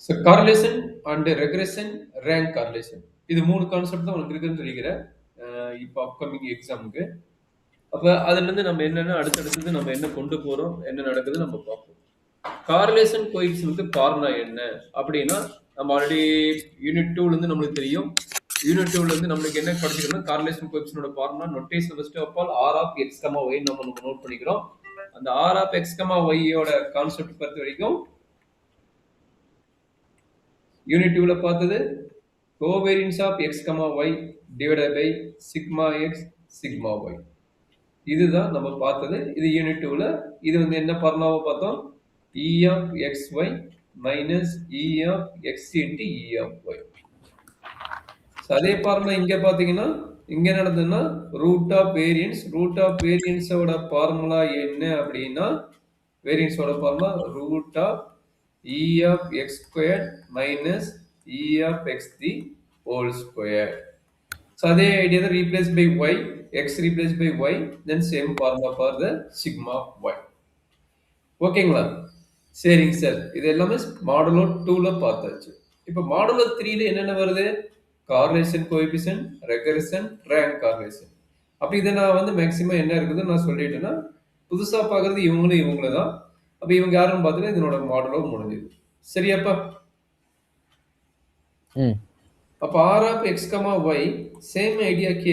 So correlation and regression, rank correlation. இது 3 concept தான் உனக்கு இருக்குன்னு சொல்லிக்கிறேன். இப்போ அப்கமிங் எக்ஸாமுக்கு. அப்ப அதுலேருந்து நம்ம என்னென்ன அடுத்தடுத்தது நம்ம என்ன கொண்டு போறோம், என்ன நடக்குது நம்ம பார்ப்போம். கார்லேஷன் கோஎஃபிஷியன்ட்க்கு ஃபார்முலா என்ன அப்படின்னா, நம்ம ஆல்ரெடி யூனிட் 2ல இருந்து நம்மளுக்கு தெரியும். யூனிட் 2ல இருந்து நம்மளுக்கு என்ன படிச்சிருக்கோம்னா, கார்லேஷன் கோஎஃபிஷியன்ட்டோட formula notation first of all R of x, y நம்ம நோட் பண்ணிக்கிறோம். அந்த R ஆஃப் x, y யோட கான்செப்ட் பொறுத்த வரைக்கும் யூனிட் 2ல பார்த்தது covariance of x, y divided by sigma x, sigma y. இதுதான் நம்ம பார்த்தது. இது யூனிட் 2ல. இது வந்து என்ன ஃபார்முலாவை பார்த்தோம்? E of xy minus E of x into E of y. அதே ஃபார்முலா இங்க பாத்தீங்கன்னா இங்க நடந்ததுன்னா root of variance. Root of வேரியன்ஸோட ஃபார்முலா என்ன அப்படின்னா, வேரியன்ஸோட formula root of E of x squared minus E of x the whole square. So அதே idea தான் replaced by y, x replaced by y, then same formula for the sigma y. ஓகேங்களா? சரிங்க sir. இது எல்லாமே modulo 2ல பார்த்தாச்சு. இப்போ modulo 3ல என்னென்ன வருது? Correlation coefficient, regression, rank correlation. அப்ப இத நான் வந்து மேக்ஸிமம் என்ன இருக்குதுன்னு நான் சொல்லிட்டேன்னா, புதுசா பார்க்கறது இவங்களும் தான். அப்ப இவங்க யாருன்னு பார்த்தீங்கன்னா இதனோட மாடுலோ முடிஞ்சது. சரியாப்பா? அப்ப R of x, y same ஐடியாக்கு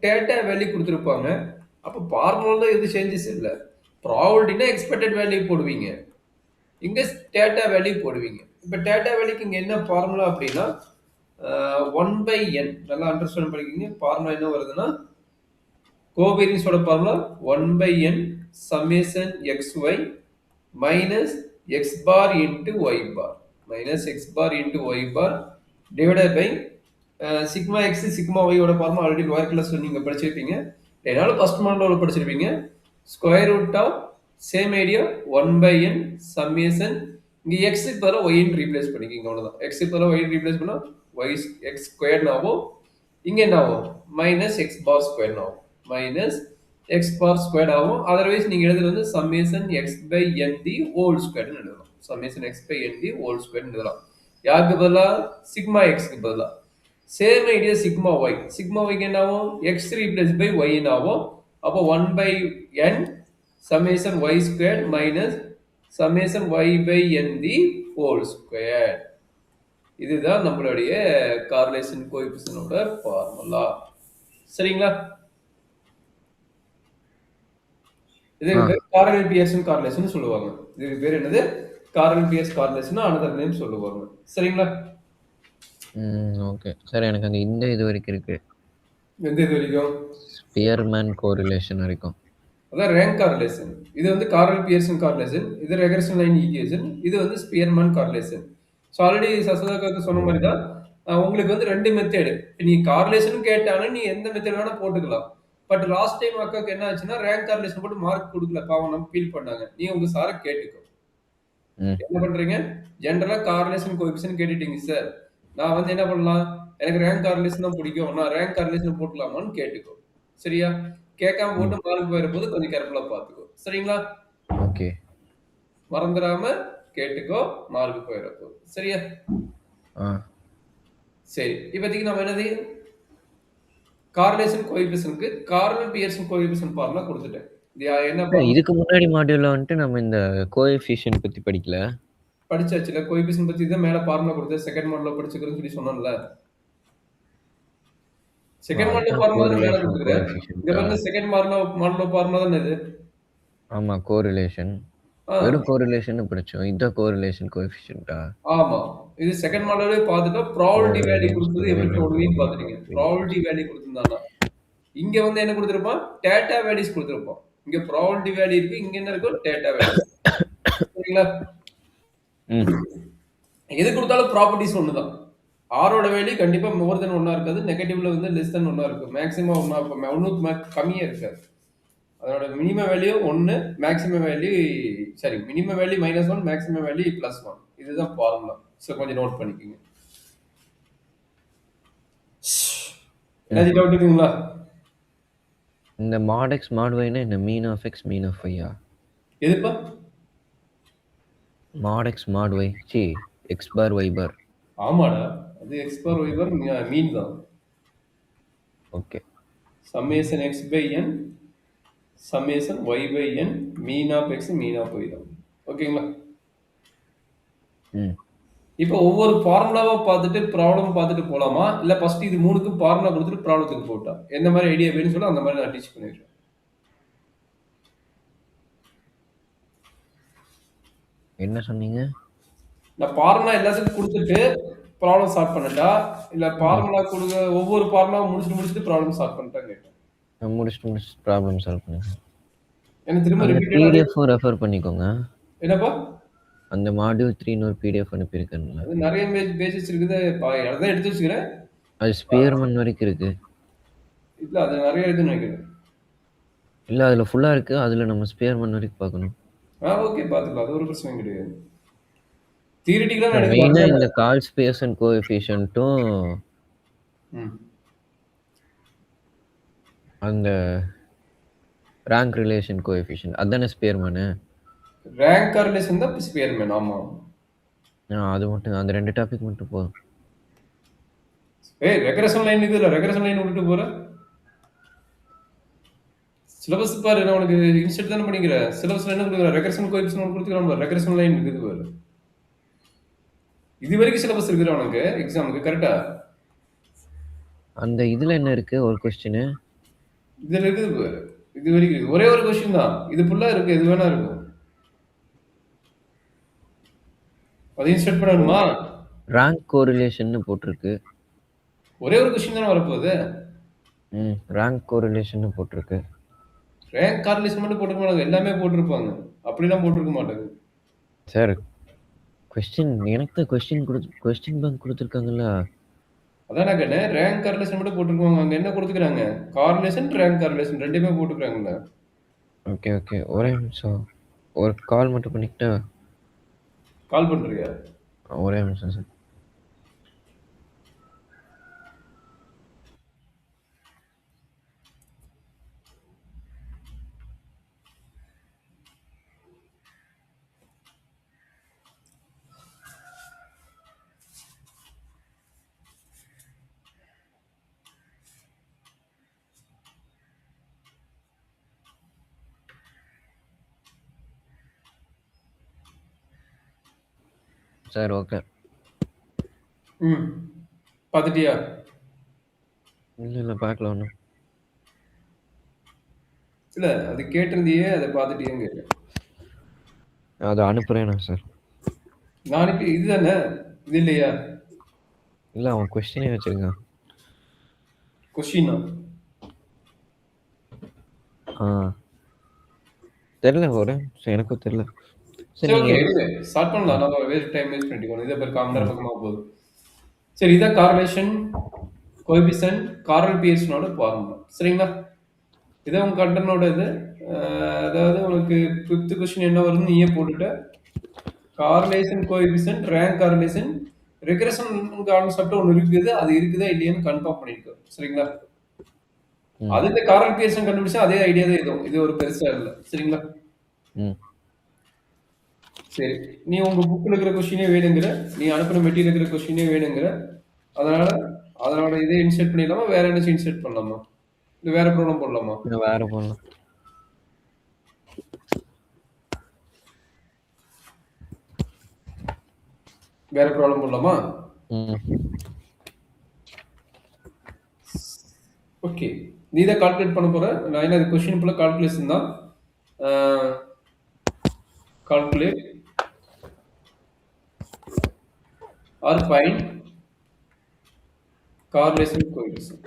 டேட்டா வேல்யூ கொடுத்துருப்பாங்க. அப்ப ஃபார்முலால எது சேஞ்சஸ் இல்ல. ப்ராபபிலிட்டினா எக்ஸ்பெக்டட் வேல்யூ போடுவீங்க. இங்க டேட்டா வேல்யூ போடுவீங்க. இப்ப டேட்டா வேல்யூக்கு இங்க என்ன ஃபார்முலா அப்படின்னா 1/n. நல்லா அண்டர்ஸ்டாண்ட் பண்ணிக்கங்க. ஃபார்முலா என்ன வருதுன்னா, கோவேரியன்ஸோட formula 1/n summation xy minus x bar into y bar minus x bar into y bar divided by sigma x sigma y ஓட ஃபார்முலா ஆல்ரெடி லோயர் கிளாஸ் நீங்க படிச்சிருப்பீங்க. என்னால ஃபர்ஸ்ட் மாடலோட படிச்சிருப்பீங்க. Square root of same idea 1/n summation இங்க x க்கு பதிலா y ன்னு ரீப்ளேஸ் பண்ணிக்கங்க. அவ்வளவுதான். x க்கு பதிலா y ன்னு ரீப்ளேஸ் பண்ணா y x ஸ்கொயர் ஆகும். இங்க என்ன ஆகும்? மைனஸ் x bar ஸ்கொயர் ஆகும். மைனஸ் x bar ஸ்கொயர் ஆகும். அதர்வைஸ் நீங்க எழுதுறது வந்து summation x by n the whole square ன்னு எழுதலாம். summation x by n the whole square ன்னு எழுதலாம். யாருக்கு பதிலா? சிக்மா x க்கு பதிலா. Same idea sigma y. Sigma y க்கு என்ன ஆகும்? x ரீப்ளேஸ் பை y ன்னு ஆகும். அப்போ 1/n summation y squared minus summation y by n the whole square. இதுதான் நம்மளுடைய கார்லேஷன் கோஎஃபிஷியன்ட்டோட ஃபார்முலா. சரிங்களா? இதுக்கு பேர் கார்னல் பியர்சன் கார்லேஷன் சொல்லுவாங்க. இதுக்கு பேர் என்னது? Karl Pearson's correlation another name சொல்லுவாங்க. சரிங்களா? Okay sir. எனக்கு அந்த இந்த இது வரைக்கும் இருக்கு. எந்த இது வரைக்கும்? ஸ்பியர்மேன் கோரிலேஷன் வரைக்கும். அதான் ரேங்க் கார்லேஷன். இது வந்து கார்னல் பியர்சன் கார்லேஷன், இது ரெக்ரெஷன் லைன் ஈக்குவேஷன், இது வந்து ஸ்பியர்மேன் கார்லேஷன். ஸோ ஆல்ரெடி சசதாக்கு சொன்ன மாதிரி தான் உங்களுக்கு வந்து 2 மெத்தேடு. நீ கார்லேஷன் கேட்டாலும் நீ எந்த மெத்தேட் வேணா போட்டுக்கலாம். பட் லாஸ்ட் டைம் அக்காக்கு என்ன ஆச்சுன்னா ரேங்க் கார்லேஷன் போட்டு மார்க் கொடுக்கல, பாவம் நம்ம ஃபீல் பண்ணாங்க. நீ உங்க சார கேட்டுக்கோ. என்ன பண்றீங்க? ஜெனரலா கார்லேஷன் கோஎஃபிஷியன்ட் கேட்டுட்டீங்க சார். நான் வந்து என்ன பண்ணலாம்? எனக்கு ரேங்க் கார்லேஷன் தான் பிடிக்கும். நான் ரேங்க் கார்லேஷன் போட்டுலாமான்னு கேட்டுக்கோ. சரியா? கேட்காம போட்டு மார்க் போயிடும்போது கொஞ்சம் கேர்ஃபுல்லா பார்த்துக்கோ. சரிங்களா? ஓகே. மறந்துடாம கேட்டுக்கோ, மார்க் போயிடப்போ. சரியா? சரி. இப்போதைக்கு நம்ம என்னது? கார்லேஷன் கோஎஃபிஷியன்ட்க்கு கார்னல் பியர்சன் கோஎஃபிஷியன்ட் ஃபார்முலா கொடுத்துட்டேன். இதுக்கு முன்னாடி மாடியூல்ல வந்துட்டு நம்ம இந்த கோஎஃபிஷியன்ட் பத்தி படிக்கல. படிச்சாச்சுல. கோஎஃபிஷியன்ட் பத்தி தான் மேல ஃபார்முலா கொடுத்தேன். செகண்ட் மாடல்ல படிச்சுக்கிறேன்னு சொல்லி சொன்னேன்ல. செகண்ட் மாடல் ஃபார்முலா தான் மேல கொடுத்துக்கிறேன். இங்க பாருங்க, செகண்ட் மாடல் ஃபார்முலா தான் இது. ஆமா, கோரிலேஷன். வெறும் கோரிலேஷன் படிச்சோம். இந்த கோரிலேஷன் கோஎஃபிஷியன்ட்டா? ஆமா. இது செகண்ட் மாடலே பார்த்துட்டா ப்ராபபிலிட்டி வேல்யூ கொடுத்தது எப்படி போடுவீங்கன்னு பாத்துட்டீங்க. ப்ராபபிலிட்டி வேல்யூ கொடுத்திருந்தானா இங்க வந்து என்ன கொடுத்திருப்பான்? Data values கொடுத்திருப்பான். இங்க ப்ராபபிலிட்டி வேல்யூ இருக்கு, இங்க என்ன இருக்கும்? Data value. சரிங்களா? எது கொடுத்தாலும் ப்ராப்பர்ட்டிஸ் ஒண்ணுதான். ஆரோட வேல்யூ கண்டிப்பா மோர் தென் 1 இருக்காது. நெகட்டிவ்ல வந்து லெஸ் தென் 1 இருக்கும். மேக்ஸிமம் 1 கம்மியா இருக்காது. அதோட மினிமம் வேல்யூ 1, மேக்ஸிமம் வேல்யூ சரி மினிமம் வேல்யூ -1, மேக்ஸிமம் வேல்யூ +1. இதுதான் ஃபார்முலா. சோ கொஞ்சம் நோட் பண்ணிக்கங்க. என்ன டவுட் இருக்குங்களா? இந்த mod x mod y னா இந்த mean of x mean of y ஆ? எதுப்பா? mod x mod y C x bar y bar. ஆமாடா, அது x bar y bar mean தான். Okay. Summation x by n summation y by n mean of x mean of y தான். ஓகேங்களா? ம். இப்போ ஒவ்வொரு ஃபார்முலாவா பார்த்துட்டு ப்ராப்ளம் பார்த்துட்டு போலாமா, இல்ல ஃபர்ஸ்ட் இது மூணுக்கும் ஃபார்முலா கொடுத்துட்டு ப்ராப்ளத்துக்கு போட்டா எந்த மாதிரி ஐடியா வேணும்னு சொல்ல அந்த மாதிரி நான் டீச் பண்ணிடுறேன். என்ன சொன்னீங்க? நான் ஃபார்முலா எல்லாத்துக்கும் கொடுத்துட்டு ப்ராப்ளம் ஸ்டார்ட் பண்ணட்டா, இல்ல ஃபார்முலா கொடுங்க ஒவ்வொரு ஃபார்முலாவும் முடிச்சுட்டு ப்ராப்ளம் ஸ்டார்ட் பண்ணிட்டா கேட்டேன். முடிச்சுட்டு ப்ராப்ளம் சால்வ் பண்ணுங்க. எனக்கு திரும்ப அந்த ரிப்பீட்டடா பிடிஎஃப்பும் ரெஃபர் பண்ணிக்கோங்க. என்னப்பா? அந்த மாடியூல் 3ன்னு ஒரு பிடிஎஃப் அனுப்பியிருக்கேன்ல. அது நிறைய பேஜஸ் இருக்குது. அதான் எடுத்து வச்சுக்கிறேன். அது ஸ்பியர்மன் வரைக்கும் இருக்கு. இல்ல அது நிறைய இருக்குன்னு நினைக்கிறேன். இல்ல அதுல ஃபுல்லா இருக்கு. அதுல நம்ம ஸ்பியர்மன் வரைக்கும் பார்க்கணும். ஓகே பார்த்துக்கலாம். அது ஒரு பிரச்சனை கிடையாது. தியரிட்டிக்கலா மெயினா நடக்குது. இந்த கால் ஸ்பேஸ் அண்ட் கோஎஃபிஷியன்ட்டும் அந்த ரேங்க் ரிலேஷன் கோஎஃபிஷியன்ட் அதானே ஸ்பியர்மன். ரேங்க் ரிலேஷன் தான் ஸ்பியர்மன். ஆமா. அது மட்டும் அந்த ரெண்டு டாபிக் மட்டும் போதும். ரெக்ரெஷன் லைன் இருக்குல்ல, ரெக்ரெஷன் லைன் விட்டுட்டு போற. சிலபஸ் பாரு, நான் உனக்கு இன்ஸ்டன்ட் தானே பண்ணிக்கிற. சிலபஸ்ல என்ன கொடுக்குற? ரெக்ரெஷன் கோஎஃபிஷியன்ட் கொடுத்துக்கலாம். ரெக்ரெஷன் லைன் இருக்குது பாரு. இது வரைக்கும் சிலபஸ் இருக்குற உனக்கு எக்ஸாமுக்கு கரெக்டா? அந்த இதுல என்ன இருக்கு? ஒரு क्वेश्चन இதுல இருக்குது பாரு. இது வரைக்கும் ஒரே ஒரு क्वेश्चन தான். இது ஃபுல்லா இருக்கு. எது வேணா இருக்கும். அது இன்ஸ்டன்ட் பண்ணணுமா? ரேங்க் கோரிலேஷன் போட்டுருக்கு. ஒரே ஒரு क्वेश्चन தான வரப்போகுது. ரேங்க் கோரிலேஷன் போட்டுருக்கு. ரேங்க் கார்லேஷன் மட்டும் போட்டுக்க மாட்டாங்க. எல்லாமே போட்டிருப்பாங்க. அப்படிலாம் போட்டிருக்க மாட்டாங்க. சார் क्वेश्चन எனக்கு தான் क्वेश्चन பேங்க் கொடுத்துருக்காங்கல்ல. அதான் நான் கேட்டேன். ரேங்க் கார்லேஷன் மட்டும் போட்டிருக்காங்க. அங்க என்ன கொடுத்துக்கிறாங்க? கார்லேஷன் ரேங்க் கார்லேஷன் ரெண்டுமே போட்டுக்கிறாங்கல்ல. ஓகே ஓகே ஒரே நிமிஷம். ஒரு கால் மட்டும் பண்ணிக்கிட்டா. கால் பண்றியா? ஒரே நிமிஷம் சார். Sir okay. பார்த்துட்டியா? இல்லை பார்க்கல ஒன்றும். இல்லை அது கேட்டிருந்தியே, அதை பார்த்துட்டியேன்னு கேட்குறேன். அதை அனுப்புகிறேண்ணா சார். நாளைக்கு இதுதானே? இது இல்லையா? இல்லை அவன் கொஸ்டினே வச்சுருக்கான். கொஸ்டினா? தெரில ஒரு எனக்கும் தெரில. சரி ஓகே ஸ்டார்ட் பண்ணலாம். நம்ம வேஸ்ட் டைம் வேஸ்ட் பண்ணிக்கணும். இதே பேர் காமன் பக்கமாக போகுது. சரி இதான் கார்லேஷன் கோஎஃபிஷியன்ட் கார்ல் பியர்ஸனோட ஃபார்முலா. சரிங்களா? இதை உங்க கண்டனோட இது. அதாவது உனக்கு 5th கொஸ்டின் என்ன வருதுன்னு நீயே போட்டுட்ட. Correlation coefficient rank correlation regression concept ஒன்று இருக்குது. அது இருக்குதா இல்லையான்னு கன்ஃபார்ம் பண்ணிருக்கோம். சரிங்களா? அது இந்த கார்ல் பியர்சன் கண்டுபிடிச்சா அதே ஐடியா தான் இதுவும். இது ஒரு பெருசா இல்லை. சரிங்களா? சரி நீ உங்க புக்ல இருக்கிற கொஸ்டினே வேணுங்கிற, நீ அனுப்புற மெட்டீரியல் இருக்கிற கொஸ்டினே வேணுங்கிற, அதனால இதே இன்சர்ட் பண்ணிடலாமா? வேற என்ன இன்சர்ட் பண்ணலாமா? இல்ல வேற ப்ராப்ளம் போடலாமா? வேற போடலாம். வேற ப்ராப்ளம் போடலாமா? ஓகே நீ தான் கால்குலேட் பண்ண போற. நான் என்ன கொஸ்டின் ஃபுல்லா கால்குலேஷன் தான். Calculate or find correlation coefficient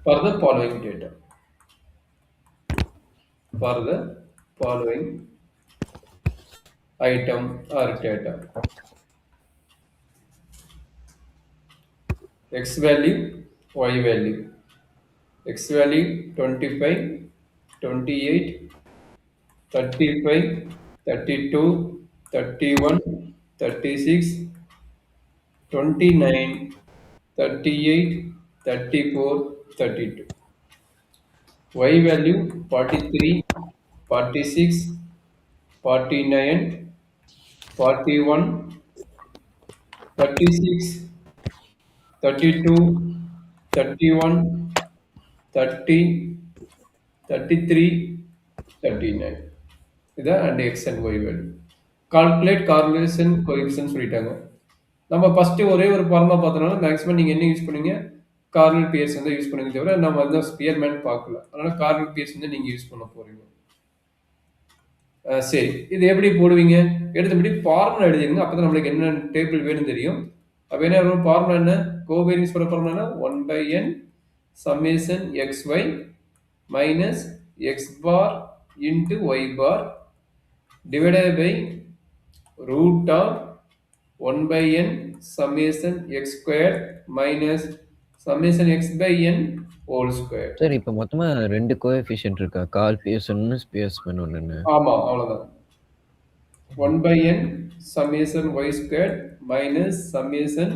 for the following data. For the following item or data: x value, y value. X value 25, 28, 35, 32, 31, 36, 29, 38, 34, 32. Y value 43, 46, 49, 41, 36, 32, 31, 30, 33, 39. இதான் and x and y value. Calculate correlation coefficient சொல்லிட்டாங்க. நம்ம first ஒரே ஒரு formula பார்த்தனால maximum நீங்க என்ன use பண்ணுவீங்க? Cornell Pearson தான் use பண்ணுவீங்க தவிர நம்ம வந்து ஸ்பியர்மேன் பார்க்கல. அதனால கார்னல் பியர்சன் தான் நீங்க யூஸ் பண்ண போறீங்க. சரி. இது எப்படி போடுவீங்க? எடுத்தபடி ஃபார்முலா எழுதிருங்க. அப்பதான் நம்மளுக்கு என்ன டேபிள் வேணும்னு தெரியும். அப்ப என்ன வரும்? ஃபார்முலா என்ன? கோவேரியன்ஸ் ஓட ஃபார்முலா என்ன? 1 by n summation xy minus x bar into y bar divided by root of 1 by n summation x square minus summation x by n whole square. Sir இப்போ மொத்தமா 2 கோஎஃபிஷியன்ட் இருக்கா? கால் Pearson ஒன்னு, Spearman ஒன்னு. ஆமா, அவ்வளவுதான். 1 by n summation y square minus summation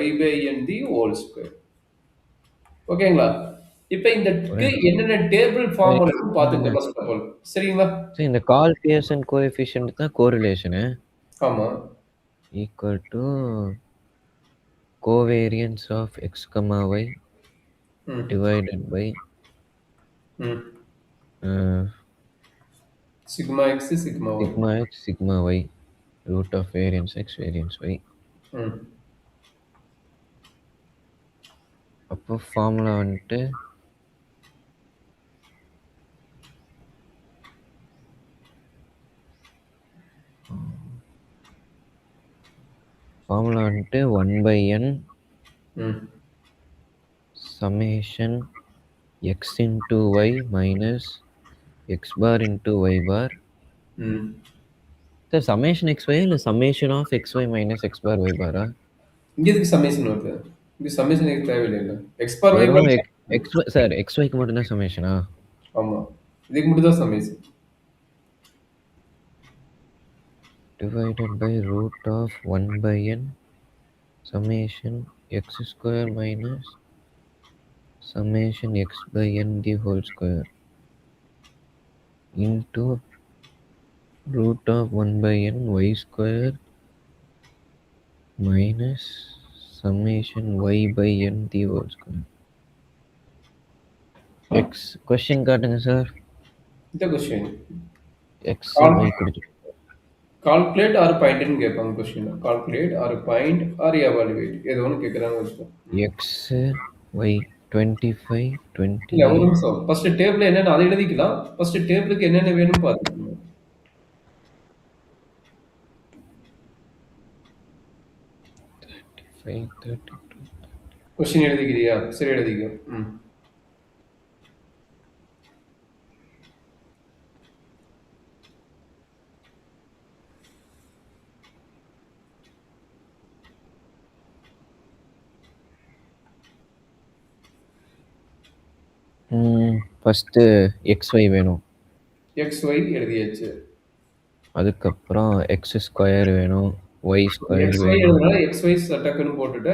y by n the whole square. ஓகேங்களா? இப்ப இந்த என்னென்ன டேபிள் ஃபார்முலா பாத்துங்க ஃபர்ஸ்ட் ஆஃப் ஆல். சரிங்களா? சரி, இந்த கால் பியர்சன் கோஎஃபிஷியன்ட் தான் கோரிலேஷன். ஆமா. equal to covariance of x, y divided by sigma x, sigma y. Sigma x, sigma y, root of variance x, variance y. அப்போ ஃபார்முலா வந்துட்டு formula வந்துட்டு 1 by n summation x into y minus x bar into y bar. Sir summation x y இல்லை summation of x y minus x bar y பாரா? இங்க எதுக்கு summation வருது? இங்க summation எனக்கு தேவையில்லை. X bar y bar x sir x ஒய்க்கு மட்டும் தான் சமேஷனா? ஆமா, இதுக்கு மட்டும் தான் சமேஷன். divided by root of 1 by n summation x square minus summation x by n the whole square into root of 1 by n y square minus summation y by n the whole square. x question காட்டுங்க சார். இந்த question x y கொடுத்து calculate R பாயிண்ட்னு கேட்பாங்க question. Calculate R point R evaluate ஏதோ ஒன்னு கேக்குறாங்க வெச்சுக்கோ. x y 25 20. இல்ல ஒரு நிமிஷம். ஃபர்ஸ்ட் டேபிள்ல என்னென்ன அதை எழுதிக்கலாம். ஃபர்ஸ்ட் டேபிளுக்கு என்னென்ன வேணும் பாருங்க. 35 32. क्वेश्चन எழுதிக்கிறியா? சரி எழுதிக்கோ. ஃபர்ஸ்ட் xy வேணும். xy எழுதியாச்சு. அதுக்கப்புறம் x ஸ்கொயர் வேணும், y ஸ்கொயர் xy வேணும். எழுதுறனால xy டக்குன்னு போட்டுட்டு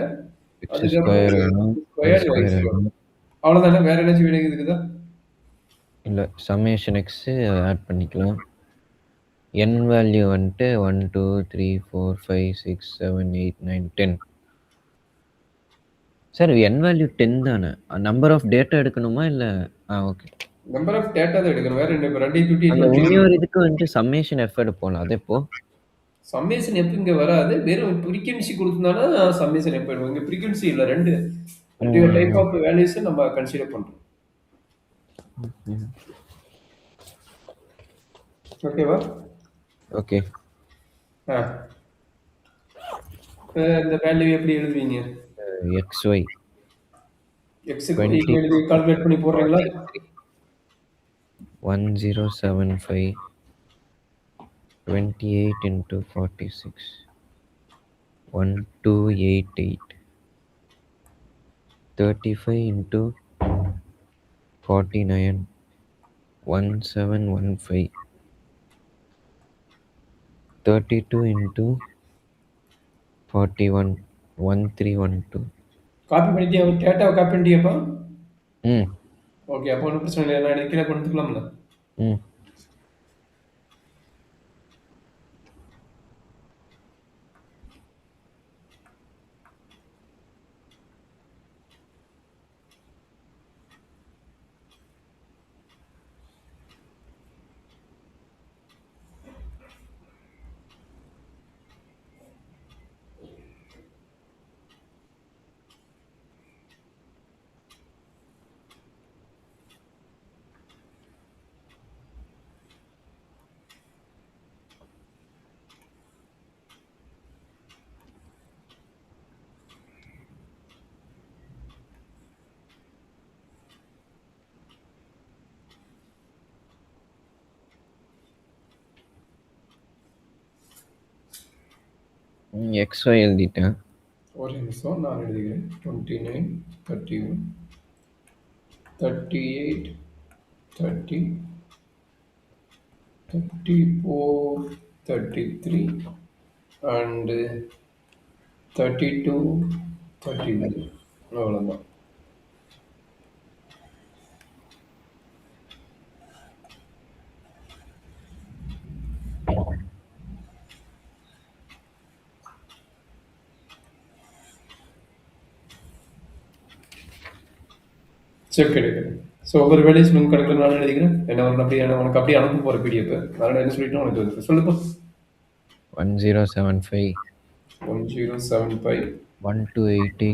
x ஸ்கொயர் வேணும், y ஸ்கொயர் வேணும். அவ்வளவுதானே? வேற ஏதாச்சும் வேணும் இருக்குதா? இல்ல, சமேஷன் x ஆட் பண்ணிக்கலாம். n வேல்யூ வந்துட்டு 1 2 3 4 5 6 7 8 9 10. சார் n வேல்யூ 10 தானே? நம்பர் ஆஃப் டேட்டா எடுக்கணுமா இல்ல? ஓகே, நம்பர் ஆஃப் டேட்டா தான் எடுக்கணும். வேற ரெண்டு ரெண்டு அந்த இன்னொரு இதுக்கு வந்து சம்மேஷன் எஃப் எடுப்போம். அது எப்போ? சம்மேஷன் எப்ப இங்க வராது. வெறும் ஃப்ரீக்வென்சி கொடுத்தனால சம்மேஷன் எப்ப எடுப்போம். இங்க ஃப்ரீக்வென்சி இல்ல, ரெண்டு டைப் ஆஃப் வேல்யூஸ் நம்ம கன்சிடர் பண்றோம். ஓகேவா? ஓகே. இந்த வேல்யூ எப்படி எழுதுவீங்க? xy x க்கு எழுதி கால்குலேட் பண்ணி போடுறீங்களா? 1075 28 into 46 1288 35 into 49 1715 32 into 41 1312. காப்பி பண்ணிட்டியா? டேட்டாவை காப்பி பண்ணிட்டியாப்பா? ஓகே. அப்போ ஒண்ணும் பிரச்சனை இல்ல. நான் கீழ கொண்டு வந்துக்கலாம்ல? ம். XY எழுதிட்டேன். ஒரு நிமிஷம் நான் எழுதுகிறேன். 29, 31, 38, 30, 34, 33 and 32, 33. அவ்வளவுதான். சரி கிடைக்குது. ஸோ ஒவ்வொரு வேலையும் ஸ்விம் கணக்கில் நான் எழுதிக்கிறேன். என்ன வரணும் அப்படியே உனக்கு அப்படியே அனுப்ப போகிற பிடிஎஃப். அதனால் என்ன சொல்லிட்டு உனக்கு வந்து சொல்லுப்பா. 1075 1075 1288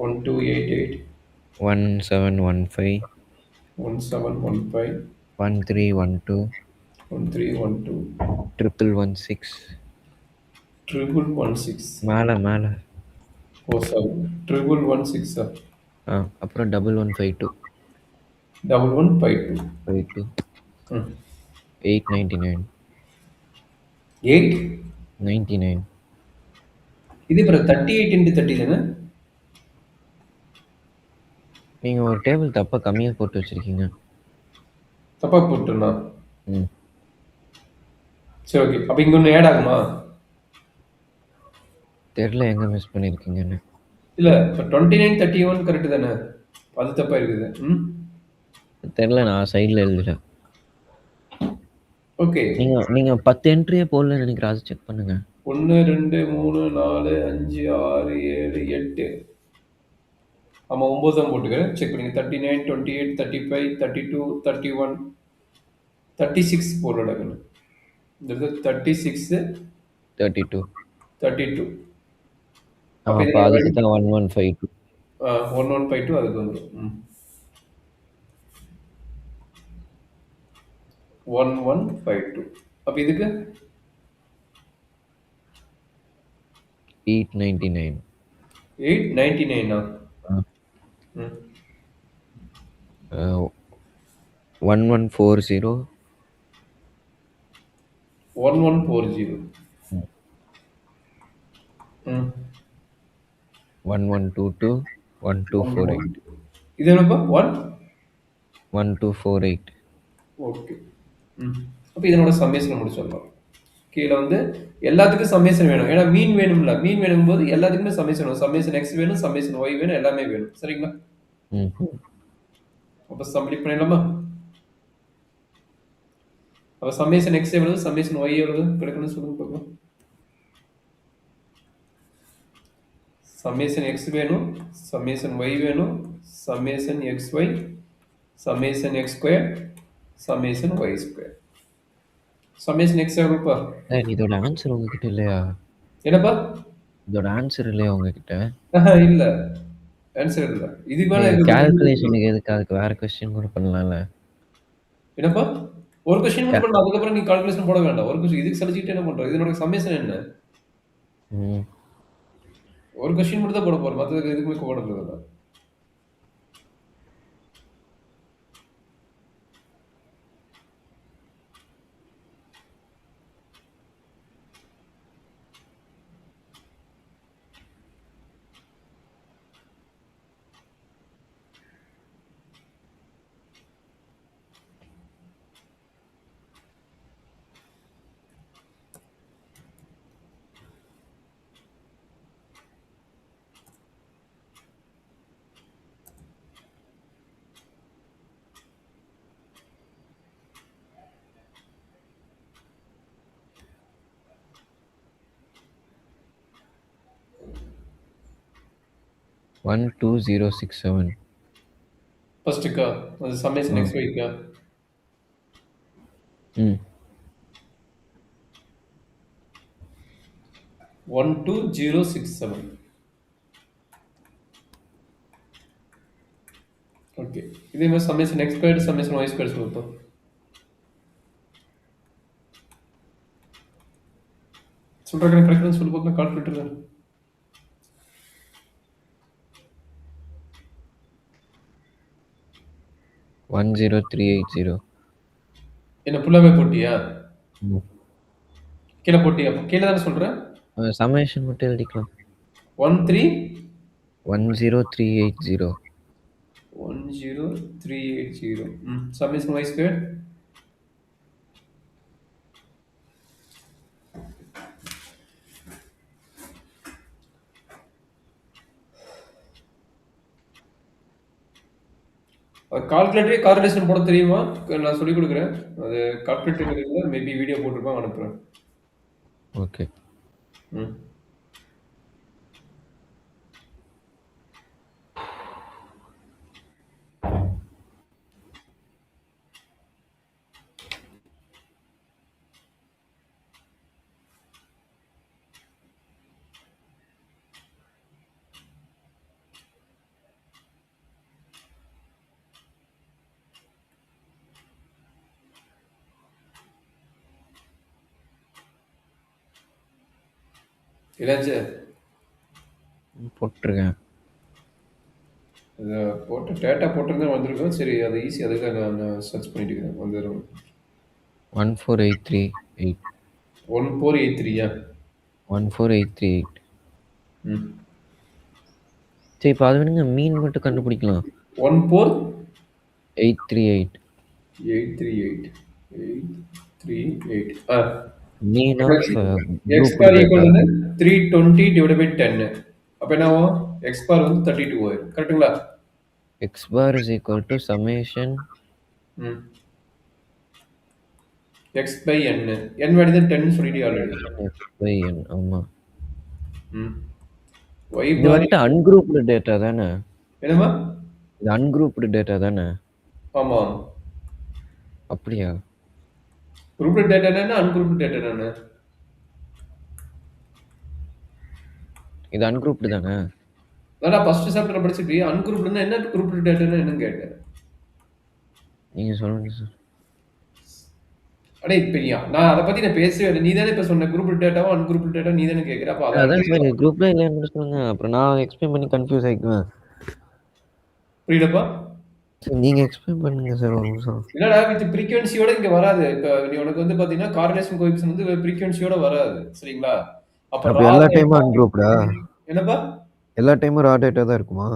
1288 1715 1715 1312 1312 1116 1116. மேலே மேலே. ஓ சாரி, 1116. அப்புறம் 1152 1152. 52 ம் 899 8. 99. இது அப்புறம் 38 into 30 தானே? நீங்கள் ஒரு டேபிள் தப்பாக கம்மியாக போட்டு வச்சுருக்கீங்க. தப்பா போட்டுனா? ம். சரி ஓகே. அப்போ இங்கே ஒன்று ஆட் ஆகுமா? தெரில எங்கே மிஸ் பண்ணியிருக்கீங்கன்னு. இல்லை இப்போ 29 31 கரெக்டு தானே? அது தப்பா இருக்குது. ம் தெரில, நான் சைடில் எழுதுறேன். ஓகே. நீங்கள் 10 என்ட்ரியே போடலன்னு நினைக்கிறேன். அது செக் பண்ணுங்க. 1 2 3 4 5 6 7 8. ஆமாம் 9 தான் போட்டுக்கிறேன். செக் பண்ணுங்க. 39 28 35 32 31 36 போடுறேன். இந்த இடத்துல 36 32. 32. அப்போ அப்போ இது அதுக்கு தான் 1152. 1152 அதுக்கு வந்துடும். 1152. அப்போ இதுக்கு 899. 899. ம் 1140. 1140. ம் 1122 1248. இது என்னப்பா? 1248. ஓகே. அப்போ இதனோட சம்மேஷனை முடிச்சிடலாம். கீழே வந்து எல்லாத்துக்கும் சம்மேஷன் வேணும். ஏன்னா மீன் வேணும்ல. மீன் வேணும் போது எல்லாத்துக்குமே சம்மேஷன் வேணும். சம்மேஷன் எக்ஸ் வேணும், சம்மேஷன் ஒய் வேணும், எல்லாமே வேணும். சரிங்களா? ம் அப்போ சப்மிட் பண்ணிடலாமா? அப்போ சம்மேஷன் எக்ஸ் எவ்வளவு, சம்மேஷன் ஒய் எவ்வளவு கிடைக்கணும்னு சொல்லுங்க பார்க்கலாம். சம்மேஷன் எக்ஸ் வேணும், சம்மேஷன் ஒய் வேணும், summation x y, summation X square, summation Y square. Summation x எவ்வளோப்பா? இதோட ஆன்சர் உங்ககிட்ட இல்லையா? என்னப்பா? இதோட ஆன்சர் இல்லையா உங்ககிட்ட? இல்ல ஆன்சர் இல்ல. இது மேல கால்குலேஷனுக்கு எதுக்கு? அதுக்கு வேற கொஸ்டின் கூட பண்ணலாம்ல. என்னப்பா? ஒரு கொஸ்டின் மட்டும் பண்ணலாம். அதுக்கப்புறம் நீ கால்குலேஷன் போட வேண்டாம். ஒரு கொஸ்டின் இதுக்கு சலிச்சுக்கிட்டு என்ன பண்ற? இதனோட சம்மேஷன் என்ன? ஒரு கொஸ்டின் மட்டும் தான் போட போறோம். மற்றதுக்கு எதுக்குமே போட போறதில்ல. 12067. ஃபர்ஸ்ட்டுக்கா அது சம்மேஷன் ஆ. எக்ஸ் ஒய்க்கா ம் 12067. ஓகே, இதே மாதிரி summation X square summation Y square சொல்லுப்பா. சொல்கிறேன் கரெக்டாக சொல்லு பார்க்கலாம், calculator. One zero three eight zero. என்ன ஃபுல்லாகவே போட்டியா? ம் கீழே போட்டியா? கீழே தானே சொல்கிறேன். சமேஷன் மட்டும் எழுதிக்கலாம். 13 10380. 10380. சம்மேஷன் ஒய் ஸ்கொயர் கால்குலேட்டரே கார்லேஷன் போட தெரியுமா? நான் சொல்லிக் கொடுக்குறேன். அது கால்குலேட்டர் மேபி வீடியோ போட்டிருப்பேன், அனுப்புகிறேன். ஓகே. ம் என்னாச்சு? போட்டிருக்கேன். இதை போட்டு டேட்டா போட்டிருந்தா வந்திருக்கும். சரி, அது ஈஸி, அதுக்காக நான் சர்ச் பண்ணிட்டு இருக்கிறேன். வந்துடும். 14838. 1483யா? 14838. ம் சரி, இப்போ அது வேணுங்க மீன் மட்டும் கண்டுபிடிக்கலாம். 14838. 838. 838. Mean of X bar equal வந்து 320 டிவைட் பை 10. அப்போ என்ன ஆகும்? எக்ஸ் பார் வந்து 32 ஆயிரும். கரெக்ட்டுங்களா? X bar is equal to summation X by N. N value தான் 10 சொல்லிட்டு ஆல்ரெடி. எக்ஸ் பை என். ஆமாம். ஒய் இது பார் வந்துட்டு அன்குரூப்டு டேட்டா தானே? என்னமா? இது அன்குரூப்டு டேட்டா தானே? ஆமாம். அப்படியா? குரூப்டு டேட்டா என்ன, அன்குரூப்டு டேட்டா என்ன? இது அன்குரூப்டு தானே? அதான் ஃபர்ஸ்ட் சாப்டர் படிச்சிட்டு அன்குரூப்டுனா என்ன, குரூப்டு டேட்டானா என்னன்னு கேட்டேன். நீங்கள் சொல்லுங்கள் சார். அடே பெரியா, நான் அதை பத்தி நான் பேசவே இல்லை. நீ தானே இப்ப சொன்ன குரூப் டேட்டாவும் அன்குரூப் டேட்டா நீ தானே கேட்கிற. அப்ப அதான் சார் குரூப்ல இல்லைன்னு சொல்லுங்க. அப்புறம் நான் எக்ஸ்பிளைன் பண்ணி கன்ஃபியூஸ் ஆகிக்குவேன். புரியலப்பா? நீங்க எக்ஸ்பிளைன் பண்ணுங்க சார் ஒரு நிமிஷம். இல்லடா, வித் ஃப்ரீக்வன்சியோட இங்க வராது. இப்ப நீ உனக்கு வந்து பாத்தீங்கன்னா கார்லேஷன் கோஎஃபிஷியன்ட் வந்து ஃப்ரீக்வன்சியோட வராது. சரிங்களா? அப்ப எல்லா டைமும் அன்குரூப்டா? என்னப்பா? எல்லா டைமும் ரா டேட்டா தான் இருக்குமா?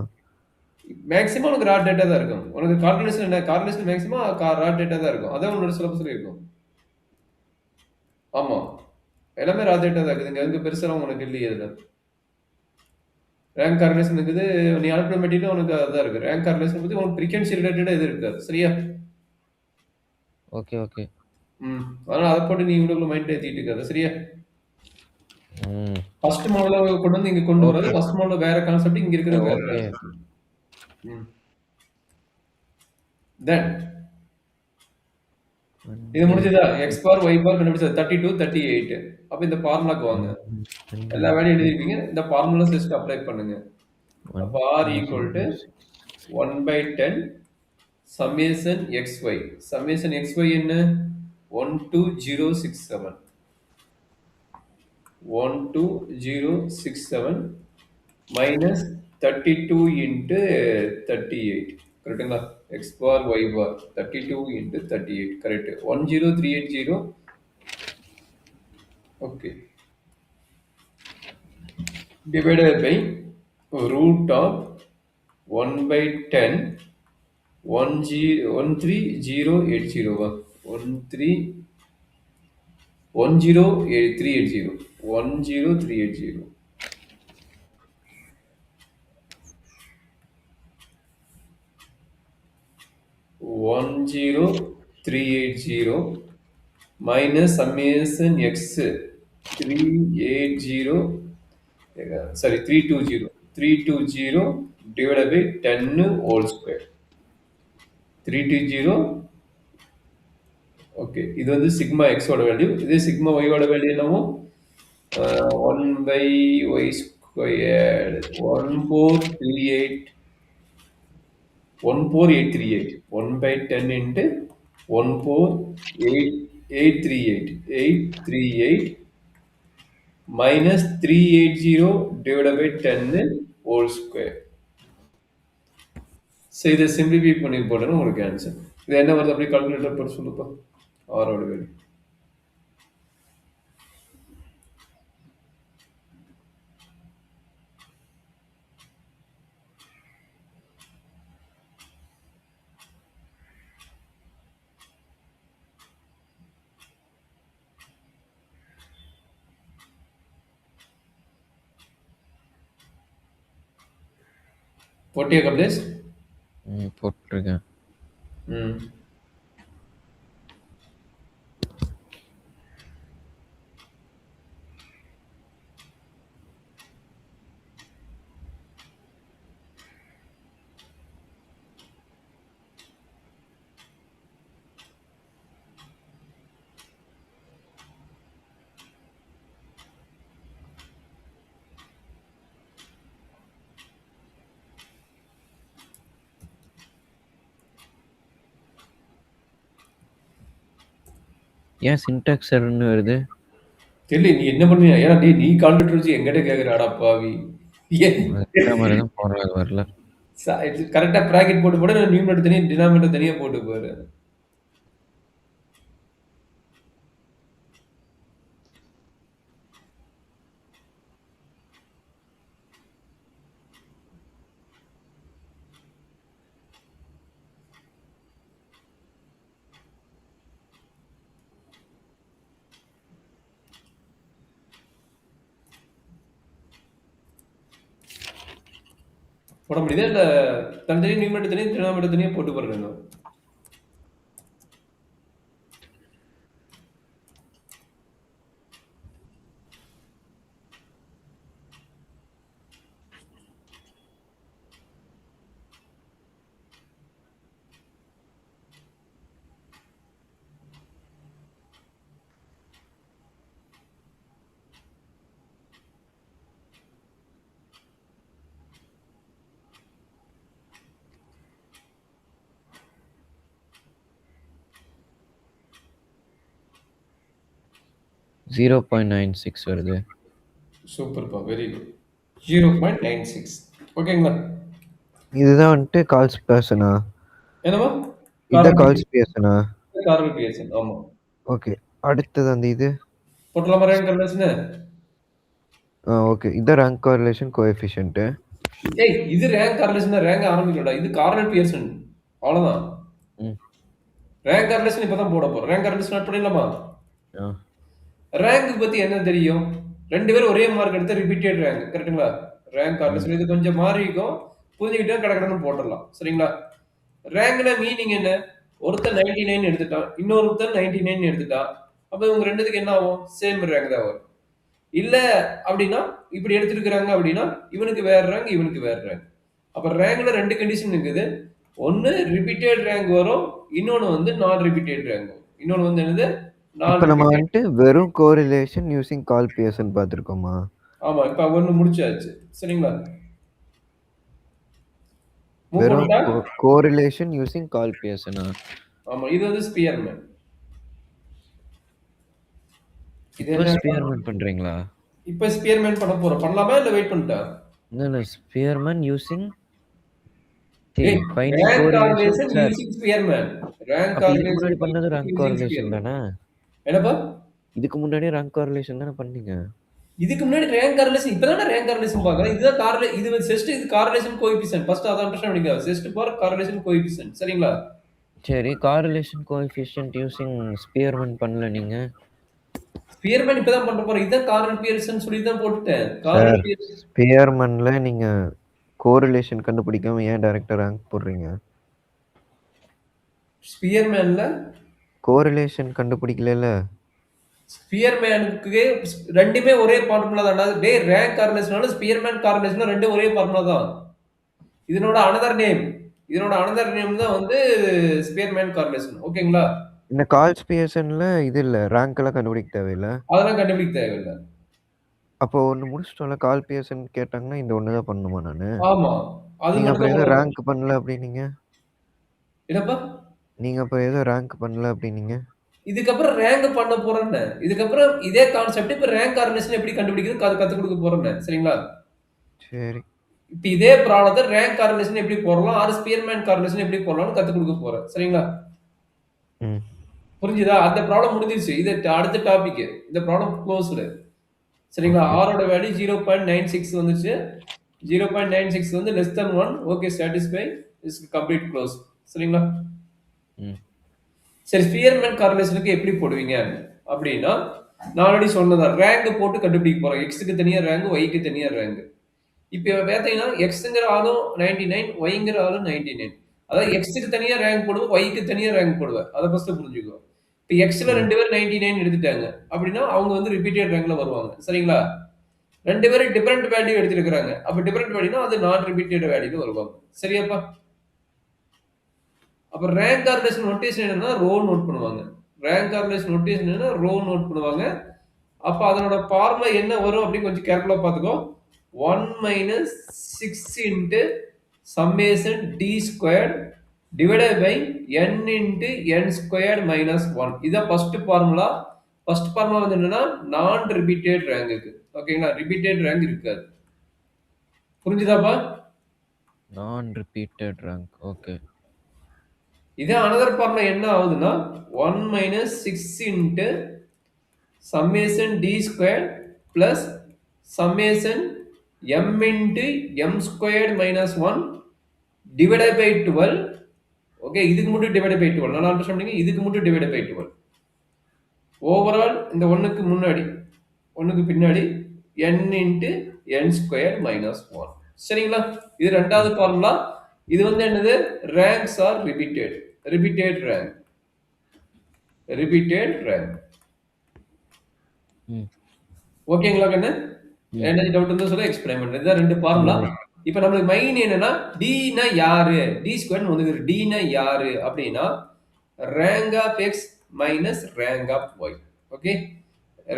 மேக்ஸிமம் உனக்கு ரா டேட்டா தான் இருக்கும். உனக்கு கால்குலேஷன் என்ன, கால்குலேஷன் மேக்ஸிமம் ரா டேட்டா தான் இருக்கும். அதான் உன்னோட சிலபஸ்ல இருக்கும். ஆமா, எல்லாமே ரா டேட்டா தான் இருக்குது. இங்க பெருசா உனக்கு இல்லையே இதுல. ரேங்க் கார்லேஷன் இருக்குது. நீ அனுப்புற மெட்டீரியல் உனக்கு அதான் இருக்கு. ரேங்க் கார்லேஷன் பத்தி உனக்கு ஃப்ரீக்வன்சி ரிலேட்டடா எது இருக்காது. சரியா? Okay okay. அதனால அதை போட்டு நீ இவ்வளவு மைண்ட் ஏத்திட்டு இருக்காது. சரியா? ம் ஃபர்ஸ்ட் மாடல கொண்டு வந்து இங்க கொண்டு வராது. ஃபர்ஸ்ட் மாடல வேற கான்செப்ட், இங்க இருக்கிறது வேற. ஓகே. தென் இது முடிஞ்சதா? எக்ஸ் பார் ஒய் பார் கண்டுபிடிச்சது 32 38. அப்ப இந்த ஃபார்முலாக்கு வாங்க. எல்லா வேலையும் எழுதிருப்பீங்க. இந்த ஃபார்முலா ஜஸ்ட் அப்ளை பண்ணுங்க. அப்ப r equal to 1/10 summation xy. summation xy என்ன? 12067. 12067 minus 32 into 38. கரெக்ட்டுங்களா? x bar y bar 32 into 38. Correct. 10380. Okay. Divided by root of 1/10 13080. 10380. 10380. minus summation x 320. Sorry, 320 divided by 10 whole square. 320. Okay, இது வந்து sigma எக்ஸோட value. இதே sigma ஒய்யோட value என்னவோ 1 by y squared 1438 14838 1 by 10 into 14838 838 minus 380 divided by 10 whole square. So இதை simplify பண்ணி போட்டோன்னா உங்களுக்கு ஆன்சர். இது என்ன வருது அப்படி கால்குலேட்டர் போட்டு சொல்லுப்பா. ஆரோட வேல்யூ போட்டியா கபிலேஷ்? போட்டிருக்கேன். ம். ஏன் சின்டாக்ஸ் எரர்னு வருது? தெரியல நீ என்ன பண்ணுவியா? ஏன்னா நீ கால்குலேட்டர் வச்சு எங்கிட்ட கேட்குறாடா பாவி. மாதிரி தான் போடுறது வரல. கரெக்டா பிராக்கெட் போட்டு போட நியூமரேட்டர் தனியா டினாமினேட்டர் தனியா போட்டு பாரு. போட முடியுதா இல்ல தனித்தனி நியூமரேட்டர் தனியா டினாமினேட்டர் தனியா போட்டு பாருங்க. .96 வருது. சூப்பர்ப்பா, வெரி குட். 0.96 ஓகேங்களா? இதுதான் வந்துட்டு கால்ஸ் பேர்சனா? என்னவா? இதான் கால்ஸ் பேர்சனா? கார்னல் பியர்சன், ஆமா. ஓகே, அடுத்தது அந்த இது போட்டலாமா ரேங்க் கார்லேஷன்? ஓகே, இதான் ரேங்க் கார்லேஷன் கோஎஃபிஷியன்ட். ஏய், இது ரேங்க் கார்லேஷன் ரேங்க் ஆரம்பிக்கலடா. இது கார்னல் பியர்சன், அவ்வளவுதான். ரேங்க் கார்லேஷன் இப்பதான் போட போறோம். ரேங்க் கார்லேஷன் ஸ்டார்ட் பண்ணிடலாமா? ரேங்க் பத்தி என்ன தெரியும்? ரெண்டு பேரும் ஒரே மார்க் எடுத்து ரிப்பீட்டட் ரேங்க், கரெக்ட்டுங்களா? ரேங்க் கார்லேஷன் இது கொஞ்சம் மாறி இருக்கும், புரிஞ்சுக்கிட்டா கடகடன்னு போட்டுடலாம். சரிங்களா? ரேங்க்ல மீனிங் என்ன? ஒருத்தர் 99 எடுத்துட்டான், இன்னொருத்தர் 99 எடுத்துட்டான். அப்ப இவங்க ரெண்டுத்துக்கு என்ன ஆகும்? சேம் ரேங்க் தான் வரும். இல்ல அப்படின்னா இப்படி எடுத்துருக்காங்க அப்படின்னா இவனுக்கு வேற ரேங்க், இவனுக்கு வேற ரேங்க். அப்ப ரேங்க்ல ரெண்டு கண்டிஷன் இருக்குது. ஒன்னு ரிப்பீட்டட் ரேங்க் வரும், இன்னொன்னு வந்து நான் ரிப்பீட்டட் ரேங்க் வரும். இன்னொன்னு வந்து என்னது? இப்ப நம்ம வந்துட்டு வெறும் கோரிலேஷன் யூசிங் கால் பியர்சன் பார்த்திருக்கோமா? ஆமா, இப்ப ஒன்னு முடிச்சாச்சு. சரிங்களா? வெறும் கோரிலேஷன் யூசிங் கால் பியர்சனா? ஆமா, இது வந்து ஸ்பியர்மேன். இப்போ ஸ்பியர்மேன் பண்றீங்களா? இப்போ ஸ்பியர்மேன் பண்ண போறோம். பண்ணலாமா இல்ல வெயிட் பண்ணிட்டா? இல்ல, Spearman using finding correlation using Spearman. Rank correlation முன்னாடி பண்ணது ரேங்க் கார்லேஷன் தானே? என்னப்பா? இதுக்கு முன்னாடி ரேங்க் கார்லேஷன் தானே பண்ணீங்க? இதுக்கு முன்னாடி ரேங்க் கார்லேஷன், இப்பதானே ரேங்க் கார்லேஷன் பார்க்கறோம். இதுதான் இது செஸ்ட், இது கார்லேஷன் கோஎஃபிஷியன்ட். ஃபர்ஸ்ட் அத அண்டர்ஸ்டாண்ட் பண்ணிக்கங்க. Chest for correlation coefficient. சரிங்களா? சரி, கார்லேஷன் கோஎஃபிஷியன்ட் யூசிங் ஸ்பியர்மேன் பண்ணல நீங்க? ஸ்பியர்மேன் இப்பதான் பண்ண போறோம். இதான் கார்னல் பியர்சன் சொல்லி தான் போட்டுட்டேன். கார்னல் பியர்சன் ஸ்பியர்மேன்ல நீங்க கோரிலேஷன் கண்டுபிடிக்காம ஏன் டைரக்டா ரேங்க் போடுறீங்க? ஸ்பியர்மேன்ல கோரிலேஷன் கண்டுபிடிக்கல. ஸ்பியர்மேனுக்கு ரெண்டுமே ஒரே ஃபார்முலா தான். டேய், ரேங்க் கார்லேஷனால ஸ்பியர்மேன் கார்லேஷன் ரெண்டும் ஒரே ஃபார்முலா தான். இதனோட அனதர் நேம் தான் வந்து ஸ்பியர்மேன் கார்லேஷன். ஓகேங்களா? இந்த கால்ஸ் பிஎஸ்என்ல இது இல்ல. ரேங்க் எல்லாம் கண்டுபிடிக்க தேவையில்ல. அதெல்லாம் கண்டுபிடிக்க தேவையில்ல. அப்போ ஒண்ணு முடிச்சிட்டோம்ல. கால் பிஎஸ்என் கேட்டாங்கன்னா இந்த ஒண்ணு தான் பண்ணணுமா நானு? ஆமா. அது நீங்க மட்டும் அப்புறம் தான் ஏதோ பண்ணணும். ரேங்க் பண்ணல அப்படின்னீங்க? என்னப்பா? நீங்க அப்ப ஏதோ ரேங்க் பண்ணல அப்படின்னீங்க? இதுக்கப்புறம் ரேங்க் பண்ண போறேன்னு. இதுக்கப்புறம் இதே கான்செப்ட் இப்ப ரேங்க் கார்லேஷன் எப்படி கண்டுபிடிக்கிறது அது கத்துக் கொடுக்க போறேன்னு. சரிங்களா? சரி. இப்ப இதே ப்ராப்ளத்தை ரேங்க் கார்லேஷன் எப்படி போடலாம், ஆர் ஸ்பியர்மேன் கார்லேஷன் எப்படி போடலாம்னு கத்துக் கொடுக்க போறேன். சரிங்களா? ம். புரிஞ்சுதா? அந்த ப்ராப்ளம் முடிஞ்சிருச்சு. இது அடுத்த டாபிக். இந்த ப்ராப்ளம் க்ளோஸ்டு. சரிங்களா? ஓகே. ஆரோட வேல்யூ 0.96 வந்துச்சு. 0.96 வந்து less than 1. Okay, satisfy is complete close. சரிங்களா? ம். சரி, ஸ்பியர்மேன் கார்லேஷனுக்கு எப்படி போடுவீங்க அப்படின்னா, நான் ஆல்ரெடி சொன்னதான். ரேங்க் போட்டு கண்டுபிடிக்க போறோம். எக்ஸுக்கு தனியா ரேங்க், ஒய்க்கு தனியா ரேங்க். இப்போ பார்த்தீங்கன்னா எக்ஸுங்கிற ஆளும் 99, ஒய்ங்கிற ஆளும் 99. அதாவது எக்ஸுக்கு தனியா ரேங்க் போடுவேன், ஒய்க்கு தனியா ரேங்க் போடுவேன். அதை ஃபர்ஸ்ட் புரிஞ்சுக்கோ. இப்போ எக்ஸ்ல ம். 2 பேர் 99 எடுத்துட்டாங்க அப்படின்னா அவங்க வந்து ரிப்பீட்டட் ரேங்க்ல வருவாங்க. சரிங்களா? 2 பேரும் டிஃபரெண்ட் வேல்யூ எடுத்திருக்காங்க. அப்ப டிஃபரெண்ட் வேல்யூனா அது நான் ரிப்பீட்டட் வேல்யூல வருவாங்க. சரியாப்பா? அப்ப ரேங்க் கார்லேஷன் நோட்டேஷன் என்னன்னா ரோ நோட் பண்ணுவாங்க. ரேங்க் கார்லேஷன் நோட்டேஷன் என்னன்னா ரோ நோட் பண்ணுவாங்க. அப்ப அதனோட ஃபார்முலா என்ன வரும் அப்படின்னு கொஞ்சம் கேர்ஃபுல்லா பார்த்துக்கோ. 1 minus 6 into summation D squared divided by n into n squared minus 1. இதான் ஃபர்ஸ்ட் ஃபார்முலா. ஃபர்ஸ்ட் ஃபார்முலா வந்து என்னன்னா நான் ரிப்பீட்டட் ரேங்க்குக்கு. ஓகேங்களா? ரிப்பீட்டட் ரேங்க் இருக்காது. புரிஞ்சுதாப்பா? நான் ரிப்பீட்டட் ரேங்க். ஓகே. இதே அனதர் ஃபார்முலா என்ன ஆகுதுன்னா 1 minus 6 into summation d squared plus summation m into m squared minus 1 divided by 12. Okay, இதுக்கு மட்டும் டிவைட் பை 12. நல்லா அண்டர்ஸ்டாண்ட் பண்ணீங்க. இதுக்கு மட்டும் டிவைட் பை 12. ஓவரால் இந்த ஒன்னுக்கு முன்னாடி ஒன்னுக்கு பின்னாடி n into n squared minus 1. சரிங்களா? இது ரெண்டாவது ஃபார்முலா. இது வந்து என்னது? Ranks R repeated. Repeated rank. Repeated rank. ம். ஓகேங்களா கண்ணு? ம். என்ன டவுட் இருந்தா சொல்ல எக்ஸ்பிளைன் பண்றேன். இதான் ரெண்டு ஃபார்முலா. இல்ல. இப்போ நம்மளுக்கு மெயின் என்னன்னா dனா யாரு? d ஸ்கொயர் வந்து dனா யாரு அப்படின்னா rank of x minus rank of y. Okay,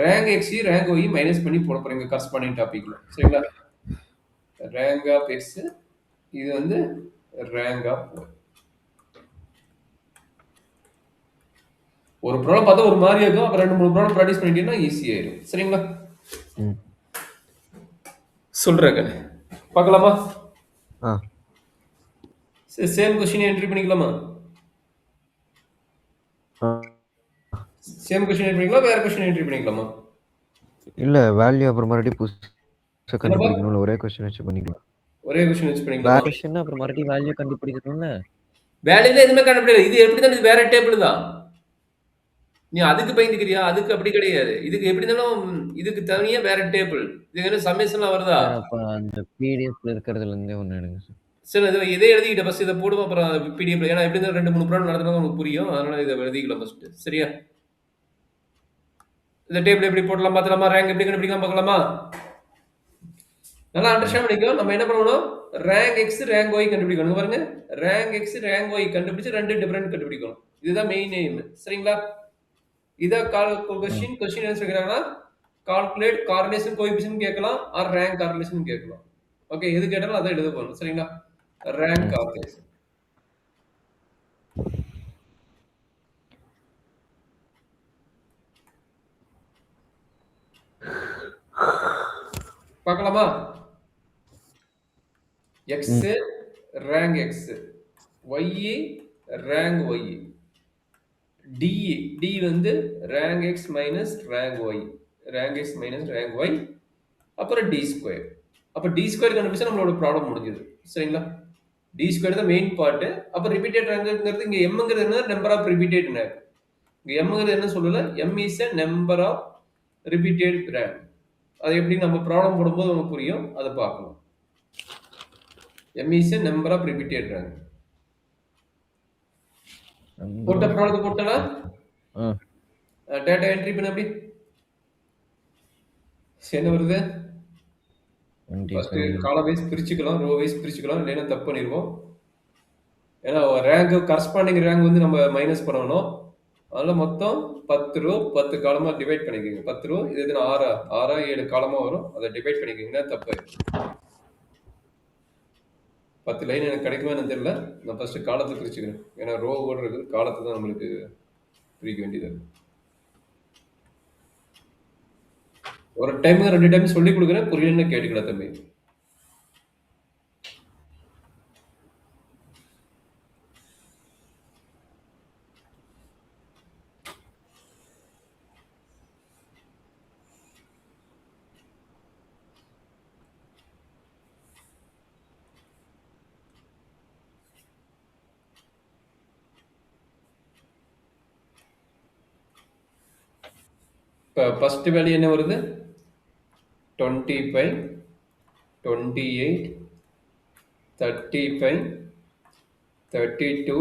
rank x rank y minus பண்ணி போட போறீங்க கரஸ்பாண்டிங் டாபிக்ல. சரிங்களா? ரேங்க் ஆஃப் x இது வந்து ரேங்க் ஆஃப் y. ஒரு ப்ராப்ளம் பார்த்தா ஒரு மாதிரி இருக்கும். அப்புறம் 2 3 ப்ராப்ளம் ப்ராக்டிஸ் பண்ணிட்டீங்கன்னா ஈஸியா ஆயிடும். சரிங்களா? ம். சொல்றேங்க. பார்க்கலாமா? ஆ. சேம் கொஸ்டின் என்ட்ரி பண்ணிக்கலாமா? ஆ. சேம் கொஸ்டின் என்ட்ரி பண்ணிக்கலாம், வேற கொஸ்டின் என்ட்ரி பண்ணிக்கலாமா? இல்ல வேல்யூ அப்புறம் மறுபடியும் புதுசா என்னப்பா? கண்டுபிடிக்கணும்ல. ஒரே கொஸ்டின் வச்சு பண்ணிக்கலாம். ஒரே கொஸ்டின் வச்சு வேற பண்ணிக்கலாமா? கொஸ்டின் அப்புறம் மறுபடியும் வேல்யூ கண்டுபிடிக்கணும்ல. வேலையில எதுவுமே கண்டுபிடிக்கல. இது எப்படி தான் இது வேற டேபிள் தான். நீ அதுக்கு பயந்துக்கிறியா? அதுக்கு அப்படி கிடையாது. இதுக்கு எப்படி இருந்தாலும் இதுக்கு தனியா வேற டேபிள். இது என்ன சம்மேஷன்லாம் வருதா? சார் அப்ப அந்த பிடிஎஃப்ல இருக்கிறதுல இருந்தே ஒண்ணு எடுங்க சார். சரி, இது இதே எழுதிக்கிட்ட ஃபர்ஸ்ட் இதை போடுவோம். அப்புறம் பிடிஎஃப் ஏன்னா எப்படி இருந்தாலும் 2 3 ப்ராப்ளம் நடத்தினா உனக்கு புரியும். அதனால இதை எழுதிக்கலாம் ஃபர்ஸ்ட். சரியா? இந்த டேபிள் எப்படி போடலாம் பார்த்துலாமா? ரேங்க் எப்படி கண்டுபிடிக்கலாம் பார்க்கலாமா? நல்லா அண்டர்ஸ்டாண்ட் பண்ணிக்கோ. நம்ம என்ன பண்ணணும்? ரேங்க் எக்ஸ் ரேங்க் ஒய் கண்டுபிடிக்கணும். இங்க பாருங்க, ரேங்க் எக்ஸ் ரேங்க் ஒய் கண்டுபிடிச்சு ரெண்டு டிஃபரெண்ட் கண்டுபிடிக்கணும். இதுதான் மெயின் எய்ம். சரிங்களா? இதான் ம். கொஸ்டின் என்ன சொல்றாங்கன்னா கால்குலேட் கார்லேஷன் கோஎஃபிஷியன்ட் கேட்கலாம், ஆர் ரேங்க் கார்லேஷன் கேட்கலாம். ஓகே, எது கேட்டாலும் அதான் எழுத போறோம். சரிங்களா? ரேங்க் ம். கார்லேஷன் பார்க்கலாமா? எக்ஸ் ம். Rank x, y rank y, D D வந்து rank x minus rank y, rank x minus rank y, அப்புறம் டி ஸ்கொயர். அப்போ டி ஸ்கொயர் கண்டுபிடிச்சா நம்மளோட ப்ராப்ளம் முடிஞ்சது. சரிங்களா? டி ஸ்கொயர் தான் மெயின் பார்ட். அப்போ ரிப்பீட்டட் ரேங்க்ங்கிறது இங்க எம்ங்கிறது என்ன? Number of repeated rank. இங்க எம்ங்கிறது என்ன சொல்லல? M is a number of repeated rank. அது எப்படி நம்ம ப்ராப்ளம் போடும்போது நமக்கு புரியும். அதை பார்க்கணும். M is a number of repeated rank. போட்ட ப்ராப்ளத்தை போட்டனா ஆ. டேட்டா என்ட்ரி பண்ண அப்படி என்ன வருது? ஃபர்ஸ்ட் 25. காலம் வைஸ் பிரிச்சுக்கலாம், ரோ வைஸ் பிரிச்சுக்கலாம். இல்லைன்னா தப்பு பண்ணிடுவோம். ஏன்னா ரேங்க் கரஸ்பாண்டிங் ரேங்க் வந்து நம்ம மைனஸ் பண்ணணும். அதனால மொத்தம் 10 ரோ 10 காலமா டிவைட் பண்ணிக்கோங்க. 10 ரோ இது எதுனா 7 காலமா வரும். அதை டிவைட் பண்ணிக்கோங்க. தப்பு 10 லைன் எனக்கு கிடைக்குமா எனக்கு தெரியல. நான் ஃபர்ஸ்ட் காலத்தை பிரிச்சுக்கிறேன். ஏன்னா ரோ ஓடுறது காலத்தை தான் நம்மளுக்கு பிரிக்க வேண்டியது. ஒரு டைம் 2 டைம் சொல்லி கொடுக்குறேன். புரியலன்னு கேட்டுக்கலாம் தம்பி. இப்போ ஃபர்ஸ்ட் வேல்யூ என்ன வருது? 25, 28, 35, 32,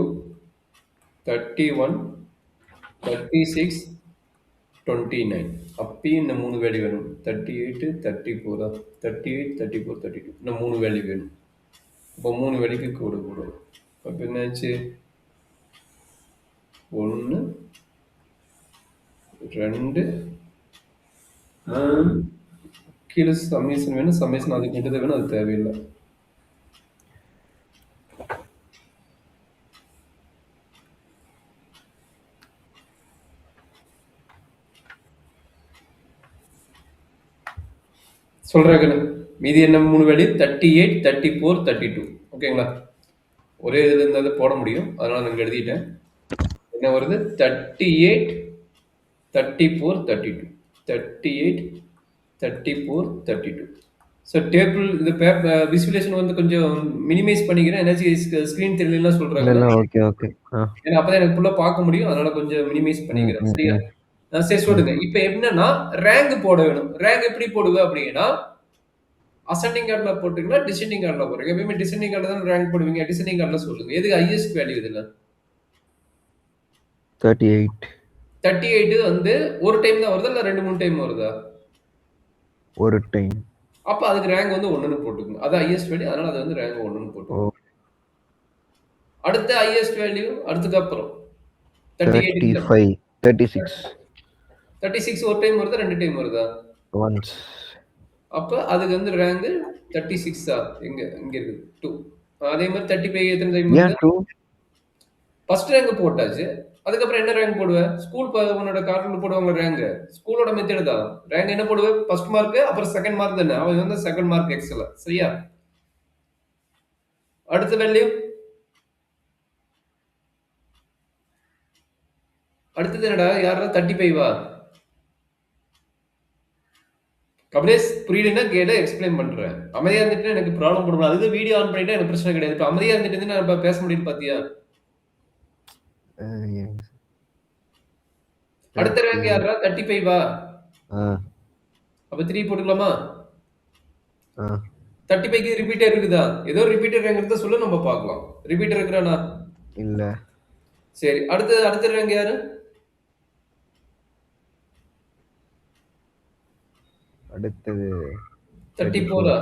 31, 36, 29. அப்பயும் இந்த 3 வேல்யூ வேணும். 38, 34, 38, 34, 32. இன்னும் 3 வேல்யூ வேணும். இப்போ 3 வேல்யூக்கு கோடு போடுவோம். அப்போ என்னாச்சு? 1, 2, 3. கீழே சம்மேஷன் வேணும். சம்மேஷன் அதுக்கு கிட்டது வேணும். அது தேவையில்லை. சொல்றேன். மீதி என்ன 3 வேல்யூ? 38, 34, 32. ஓகேங்களா? ஒரே இதுல இருந்தாலும் போட முடியும். அதனால நான் எழுதிட்டேன். என்ன வருது? 38, 34, 32. 38, 34, 32. ஸோ டேபிள் இந்த விசுவலேஷன் வந்து கொஞ்சம் மினிமைஸ் பண்ணிக்கிறேன். ஏதாச்சும் ஸ்க்ரீன் தெரியலன்னா சொல்றாங்க. Okay okay. ஏன்னா அப்பதான் எனக்கு ஃபுல்லா பார்க்க முடியும். அதனால கொஞ்சம் மினிமைஸ் பண்ணிக்கிறேன். சரியா? சரி சொல்லுங்க. இப்போ என்னன்னா ரேங்க் போட வேணும். ரேங்க் எப்படி போடுவேன் அப்படின்னா அசெண்டிங் ஆர்டர்ல போட்டீங்கன்னா டிசெண்டிங் ஆர்டர்ல போடுறீங்க. எப்பவுமே டிசெண்டிங் ஆர்டர் தான் ரேங்க் போடுவீங்க. டிசெண்டிங் ஆர்டர்ல சொல்லுங்க. எதுக்கு ஹையஸ்ட் வேல்யூ இதுல? 38. 38 வந்து ஒரு டைம் தான் வருதா இல்ல 2-3 டைம் வருதா? ஒரு டைம். அப்ப அதுக்கு ரேங்க் வந்து 1ன்னு போட்டுக்கோங்க. அது ஹையஸ்ட் வேல்யூ. அதனால அது வந்து ரேங்க் 1ன்னு போட்டுக்கோங்க. அடுத்த ஹையஸ்ட் வேல்யூ அடுத்துக்கு அப்புறம் 35, 36. 36 ஒரு டைம் வருதா 2 டைம் வருதா? ஒன்ஸ். அப்ப அதுக்கு வந்து ரேங்க் 36 இங்க இருக்குது 2. அதே மாதிரி 35 எத்தனை டைம் வருது? ஃபர்ஸ்ட் ரேங்க் போட்டாச்சு. அதுக்கப்புறம் என்ன ரேங்க் போடுவ? ஸ்கூல் உன்னோட கார்டுல போடுவாங்க ரேங்க். ஸ்கூலோட மெத்தட் தான். ரேங்க் என்ன போடுவ? ஃபர்ஸ்ட் மார்க் அப்புறம் செகண்ட் மார்க் தானே. அவன் வந்து செகண்ட் மார்க் எக்ஸ்ல. சரியா? அடுத்த வேல்யூ அடுத்தது என்னடா? யாரா 35 கபிலேஷ் புரியலன்னா கேளு எக்ஸ்பிளைன் பண்றேன். அமைதியா இருந்துட்டு எனக்கு ப்ராப்ளம் போடுவோம். அது வீடியோ ஆன் பண்ணிட்டா எனக்கு பிரச்சனை கிடையாது. இப்ப அமைதியா இருந்துட்டு நான் பேச முடியும் பாத்தியா? அடுத்த ரேங்க் யாரா? 35 அப்ப 3 போட்டுக்கலாமா? 35க்கு ரிப்பீட்டர் இருக்குதா? ஏதோ ரிப்பீட்டர் ரேங்க் இருந்தா சொல்லு நம்ம பார்க்கலாம். ரிப்பீட்டர் இருக்கிறானா? இல்ல. சரி அடுத்த ரேங்க் யாரு? அடுத்தது 34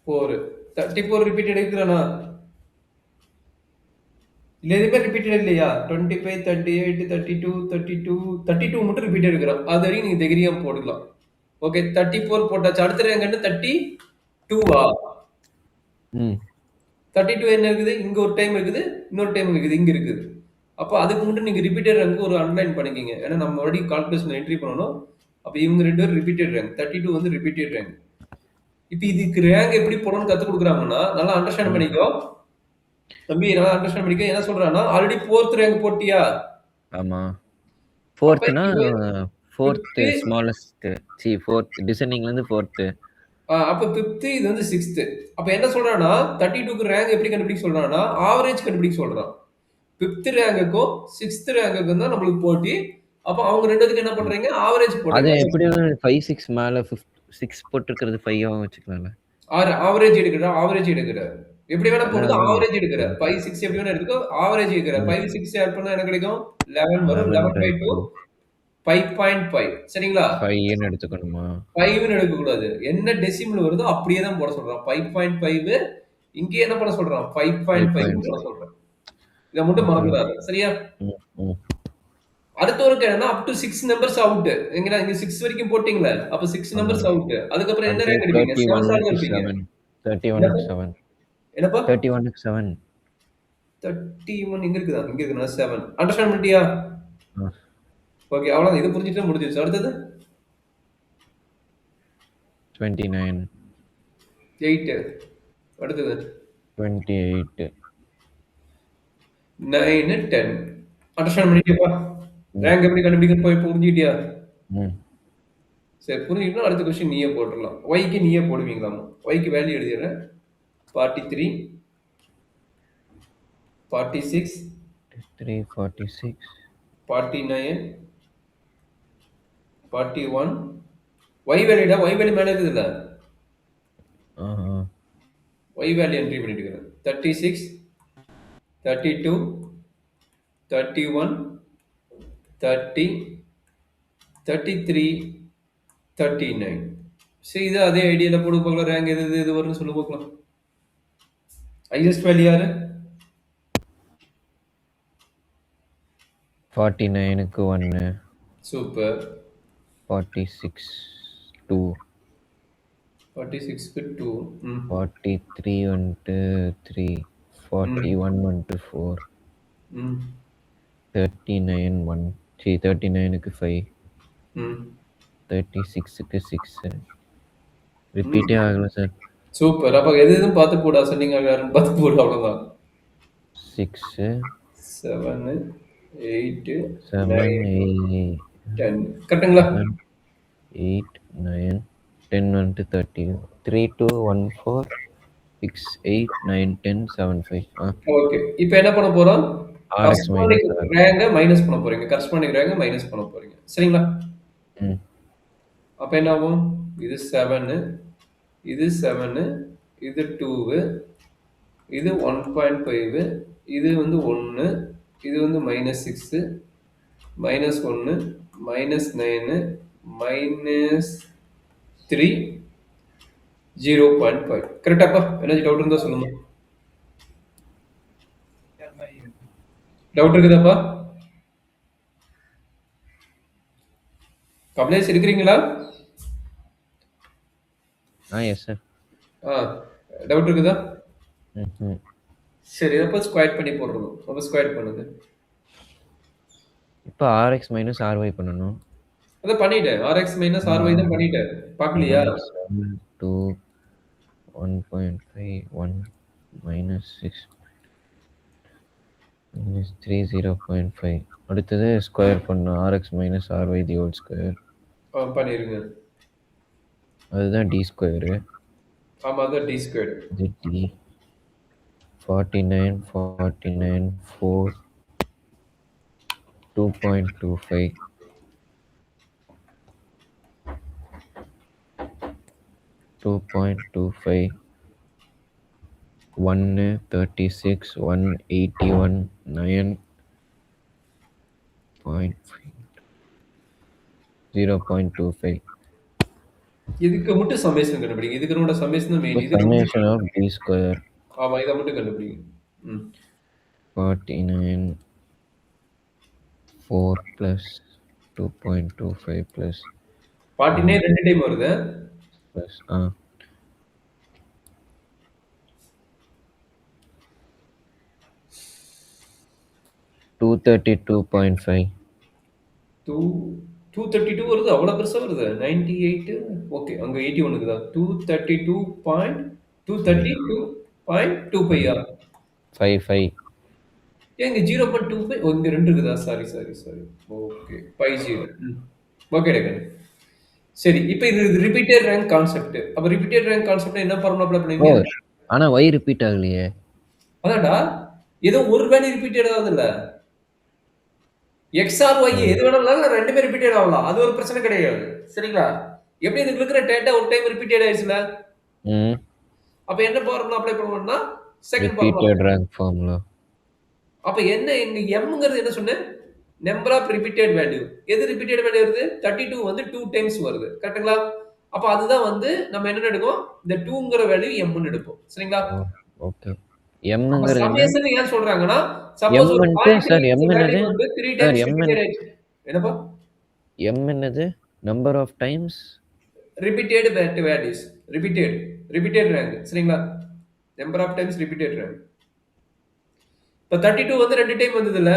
4 34 ரிப்பீட்டட் இருக்கிறானா? இல்ல எதுவுமே ரிப்பீட்டட் இல்லையா? 25, 38, 32, 32, 32 மட்டும் ரிப்பீட்டட் இருக்கிறான். அது வரைக்கும் நீங்க தைரியம் போட்டுக்கலாம். ஓகே 34 போட்டாச்சு. அடுத்த ரேங்க் என்ன? 32 32 என்ன இருக்குது? இங்க ஒரு டைம் இருக்குது. இன்னொரு டைம் இருக்குது. இங்க இருக்குது. அப்ப அதுக்கு மட்டும் நீங்க ரிப்பீட்டட் ரேங்க் ஒரு அண்டர்லைன் பண்ணிக்கங்க. ஏன்னா நம்ம மறுபடியும் கால்குலேஷன் என்ட்ரி பண்ணணும். அப்ப இவங்க 2 பேரும் ரிப்பீட்டட் ரேங்க். 32 வந்து ரிப்பீட்டட் ரேங்க். இப்ப இதுக்கு ரேங்க் எப்படி போடணும்னு கத்து கொடுக்குறாங்கன்னா நல்லா அண்டர்ஸ்டாண்ட் பண்ணிக்கோ. தம்பி நல்லா அண்டர்ஸ்டாண்ட் பண்ணிக்கோ. என்ன சொல்றான்னா ஆல்ரெடி 4th ரேங்க் போட்டியா? ஆமா. 4த்னா 4th ஸ்மாலஸ்ட். 4th டிசெண்டிங்ல இருந்து 4th. அப்ப 5th இது வந்து 6th. அப்ப என்ன சொல்றான்னா 32க்கு ரேங்க் எப்படி கண்டுபிடிக்க சொல்றான்னா ஆவரேஜ் கண்டுபிடிக்க சொல்றான். 5th ரேங்க்குக்கும் 6th ரேங்க்குக்கும் தான் நம்மளுக்கு போட்டி. அப்ப அவங்க ரெண்டுத்துக்கு என்ன பண்றீங்க? ஆவரேஜ் போடுங்க. அது எப்படி 5 6 மேல 6 போட்டுக்கிறது 5 ஆவும் வச்சுக்கலாம்ல. ஆவரேஜ் எடுக்கிற எப்படி வேணா போடுங்க. ஆவரேஜ் எடுக்கிற 5 6 எப்படி வேணா எடுத்துக்கோ. ஆவரேஜ் எடுக்கிற 5 6 ஆட் பண்ணா என்ன கிடைக்கும்? 11 வரும். 11/2 5.5 சரிங்களா? 5ன்னு எடுத்துக்கணுமா? 5ன்னு எடுக்கக்கூடாது. என்ன டெசிமல் வருதோ அப்படியே தான் போட சொல்றான். 5.5 இங்கே என்ன பண்ண சொல்றான்? 5.5 போட 5.5. சொல்றான். இத மட்டும் ம்ஹ்ம். மறந்துடாத. சரியா? ம், ம். அடுத்த ஒரு என்னன்னா அப் டூ 6 நம்பர்ஸ் அவுட். எங்கடா இங்க 6 வரைக்கும் போட்டீங்கல்ல. அப்ப 6 ஆமா. Numbers out. அதுக்கப்புறம் என்ன அது ரேங்க் எடுப்பீங்க? 7 ஸ்டார் தான் 31க்கு எடுப்பீங்க. 7. 31க்கு என்னப்பா? 7. என்னப்பா? 31க்கு 7. 31 இங்க இருக்குதா? இங்க இருக்குண்ணா 7. அண்டர்ஸ்டாண்ட் பண்ணிட்டியா? ஆ. ஓகே. அவ்வளவுதான். இது புரிஞ்சுட்டா முடிஞ்சிருச்சு. அடுத்தது 29. 8. அடுத்தது 28. 9, 10. அண்டர்ஸ்டாண்ட் பண்ணிட்டியாப்பா? ம், ரேங்க் எப்படி கண்டுபிடிக்கணும்னு போய் புரிஞ்சுக்கிட்டியா? ம். சரி புரிஞ்சுக்கிட்டா அடுத்த கொஸ்டின் நீயே போட்டுடலாம். ஒய்க்கு நீயே போடுவீங்களாமா? ஒய்க்கு வேல்யூ எழுதிடுறேன். 43, 46, 3, 46. 49, 41. ஒய் வேல்யூடா? ஒய் வேல்யூ மேல இருக்குதுல்ல? ஆ, ஆ. ஒய் வேல்யூ என்ட்ரி பண்ணிட்டு இருக்கிறேன். 36, 32, 31, 30, 33, 39. சரி இது அதே ஐடியால போடு பார்க்கலாம். ரேங்க் எது எது வரும்னு சொல்லு பார்க்கலாம். ஹையஸ்ட் வேல்யூ யாரு? 49க்கு 1. சூப்பர். 46 2. 46க்கு 2. ம். 43 வந்துட்டு 3. ம். 41 வந்துட்டு 4. ம். 39 1. 39க்கு 5. ம். 36க்கு 6. ரிப்பீட்டே ஆகல சார். சூப்பர். அப்ப எது எதுவும் பார்த்து போடா. சொன்னீங்க யாருன்னு பார்த்து போடு அவ்வளவுதான். 6 7, 8, 7 9, 8 10. கரெக்ட்டுங்களா? 7 8 9 10 வந்துட்டு 30. 3 2 1 4 6 8 9 10 7 5. ஓகே. இப்போ என்ன பண்ண போறோம்? RX corresponding minus R. Rank minus பண்ண போறீங்க. கரஸ்பாண்டிங் ரேங்க மைனஸ் பண்ண போறீங்க. சரிங்களா? ம். அப்ப என்ன ஆகும்? இது 7, இது 7, இது 2, இது 1.5, இது வந்து 1, இது வந்து -6, -1, -9, -3, 0.5. கரெக்டாப்பா? ஏதாச்சும் டவுட் இருந்தா சொல்லுங்க. டவுட் இருக்குதாப்பா? கமலேஷ் இருக்கிறீங்களா? Yes sir. டவுட் இருக்குதா? ம். சரி அப்போ ஸ்கொயர் பண்ணி போடுறோம். அப்போ ஸ்கொயர் பண்ணுது. இப்போ RX minus RY பண்ணணும். அதான் பண்ணிட்டேன். RX minus RY தான் பண்ணிட்டேன். பார்க்கலையா? 7 2 1.5 1 minus 6 minus 3 0.5. அடுத்தது ஸ்கொயர் பண்ணணும். RX minus RY the whole square. பண்ணிருங்க. அதுதான் டி ஸ்கொயரு. ஆமா அதான் டி ஸ்கொயர். இது டி 49 49 4 2.25 2.25 1 36 181 9.5 0.25. இதுக்கு மட்டும் சமேஷன் கண்டுபிடிங்க. இதுக்கு சமேஷன் தான் மெயின். இது summation of d square. ஆமா இதை மட்டும் கண்டுபிடிங்க. 49 4 plus 2.25 plus 49 ரெண்டு டைம் வருது. plus 232.5. 232 வருது. அவ்வளவு பெருசா வருது. 98 ஓகே அங்க 81 இருக்குதா? 232.232.25 5 ஏங்க 0.25 இங்க 2 இருக்குதா? சாரி. ஓகே 50. Okay taken. சரி இப்போ இது ரிப்பீட்டட் ரேங்க் கான்செப்ட். அப்ப ரிப்பீட்டட் ரேங்க் கான்செப்ட் என்ன ஃபார்முலா அப்ளை பண்ணுவீங்க? 4. ஆனா y ரிப்பீட் ஆகலையே. அதான்டா ஏதோ ஒரு வேல்யூ ரிப்பீட்டட் ஆகுது இல்ல. x ஆர் y எது வேணாலும் ரெண்டுமே ரிப்பீட்டட் ஆகலாம். அது ஒரு பிரச்சனை கிடையாது. சரிங்களா? எப்படி இதுக்கு இருக்கிற டேட்டா ஒரு டைம் ரிப்பீட்டட் ஆயிடுச்சுல. அப்ப என்ன ஃபார்முலா அப்ளை பண்ணுவோம்னா second formula. Repeated rank formula. அப்ப என்ன இங்க mங்கிறது என்ன சொன்னேன்? Number of repeated value. எது ரிப்பீட்டட் வேல்யூ வருது? 32 வந்து 2 டைம்ஸ் வருது. கரெக்ட்டுங்களா? அப்ப அதுதான் வந்து நம்ம என்ன எடுக்கும்? இந்த 2ங்கிற வேல்யூ எம்ன்னு எடுப்போம். சரிங்களா? ஓ! ஓகே. அப்ப எம்ங்கிறது என்ன? சம்மேஷன் ஏன் சொல்றாங்கன்னா, சப்போஸ் எம் ஒரு வந்துட்டு 43 சார் எம் இஸ் வேல்யூ என்னது? வந்து 3 சார் டைம்ஸ் எம் ரிப்பீட்டட் ஆயிடுச்சு. என்னப்பா? எம் என்னது? Number of times repeated values. Repeated repeated rank. சரிங்களா? Number of times repeated rank. இப்ப 32 வந்து 2 டைம் வந்ததுல்ல.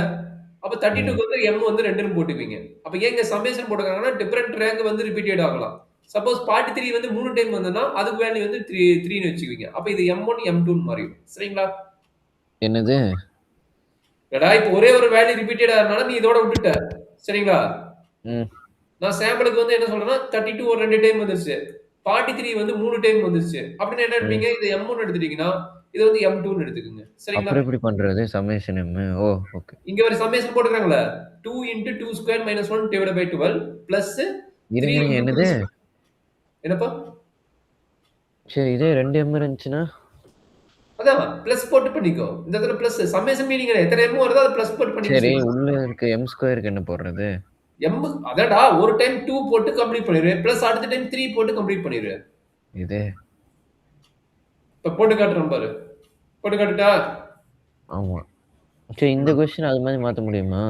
அப்ப ம். 32க்கு வந்து எம் வந்து 2ன்னு போட்டுக்குவீங்க. அப்ப ஏன் இங்க சம்மேஷன் போட்டுருக்காங்கன்னா, டிஃபரெண்ட் ரேங்க் வந்து ரிப்பீட்டட் ஆகலாம். சப்போஸ் 43 வந்து 3 டைம் வந்ததுன்னா, அதுக்கு வேல்யூ வந்து 3ன்னு வச்சுக்குவீங்க. அப்ப இது M1, M2ன்னு மாறிடும். சரிங்களா? என்னது? ஏடா இப்ப ஒரே ஒரு வேல்யூ ரிப்பீட்டட் ஆகுறனால நீ இதோட விட்டுட்ட. சரிங்களா? ம். நான் சாம்பிளுக்கு வந்து என்ன சொல்றேன்னா, 32 ஒரு 2 டைம் வந்துருச்சு. 43 வந்து 3 டைம் வந்துருச்சு. அப்படின்னு என்ன ம். எடுப்பீங்க? இது M1 எடுத்துட்டீங்கன்னா, இது வந்து M2ன்னு எடுத்துக்கங்க. சரிங்களா? அப்புறம் எப்படி பண்றது? Summation M. ஓ! ஓகே. இங்க ஒரு சம்மேஷன் போட்டுருக்காங்கல்ல. 2 into 2 square minus 1 divided by 12 plus 3 இருங்க, இருங்க. இன்டு 3 என்னது? ஸ்கொயர். என்னப்பா? சரி இதே 2 எம் இருந்துச்சுன்னா? அதான் பிளஸ் போட்டு பண்ணிக்கோ. இந்த இடத்துல பிளஸ் சம்மேஷன் மீனிங் எத்தனை எம் வருதோ அதை பிளஸ் போட்டு பண்ணிக்க சரி சொல்லு. உள்ள இருக்க எம் ஸ்கொயருக்கு என்ன போடுறது? எம் அதான்டா ஒரு டைம் 2 போட்டு கம்ப்ளீட் பண்ணிரு. பிளஸ் அடுத்த டைம் 3 போட்டு கம்ப்ளீட் பண்ணிரு. இது இப்ப போட்டு காட்டுறேன் பாரு. போட்டு காட்டுட்டா? ஆமா. சரி இந்த கொஸ்டின் அது மாதிரி மாத்த முடியுமா?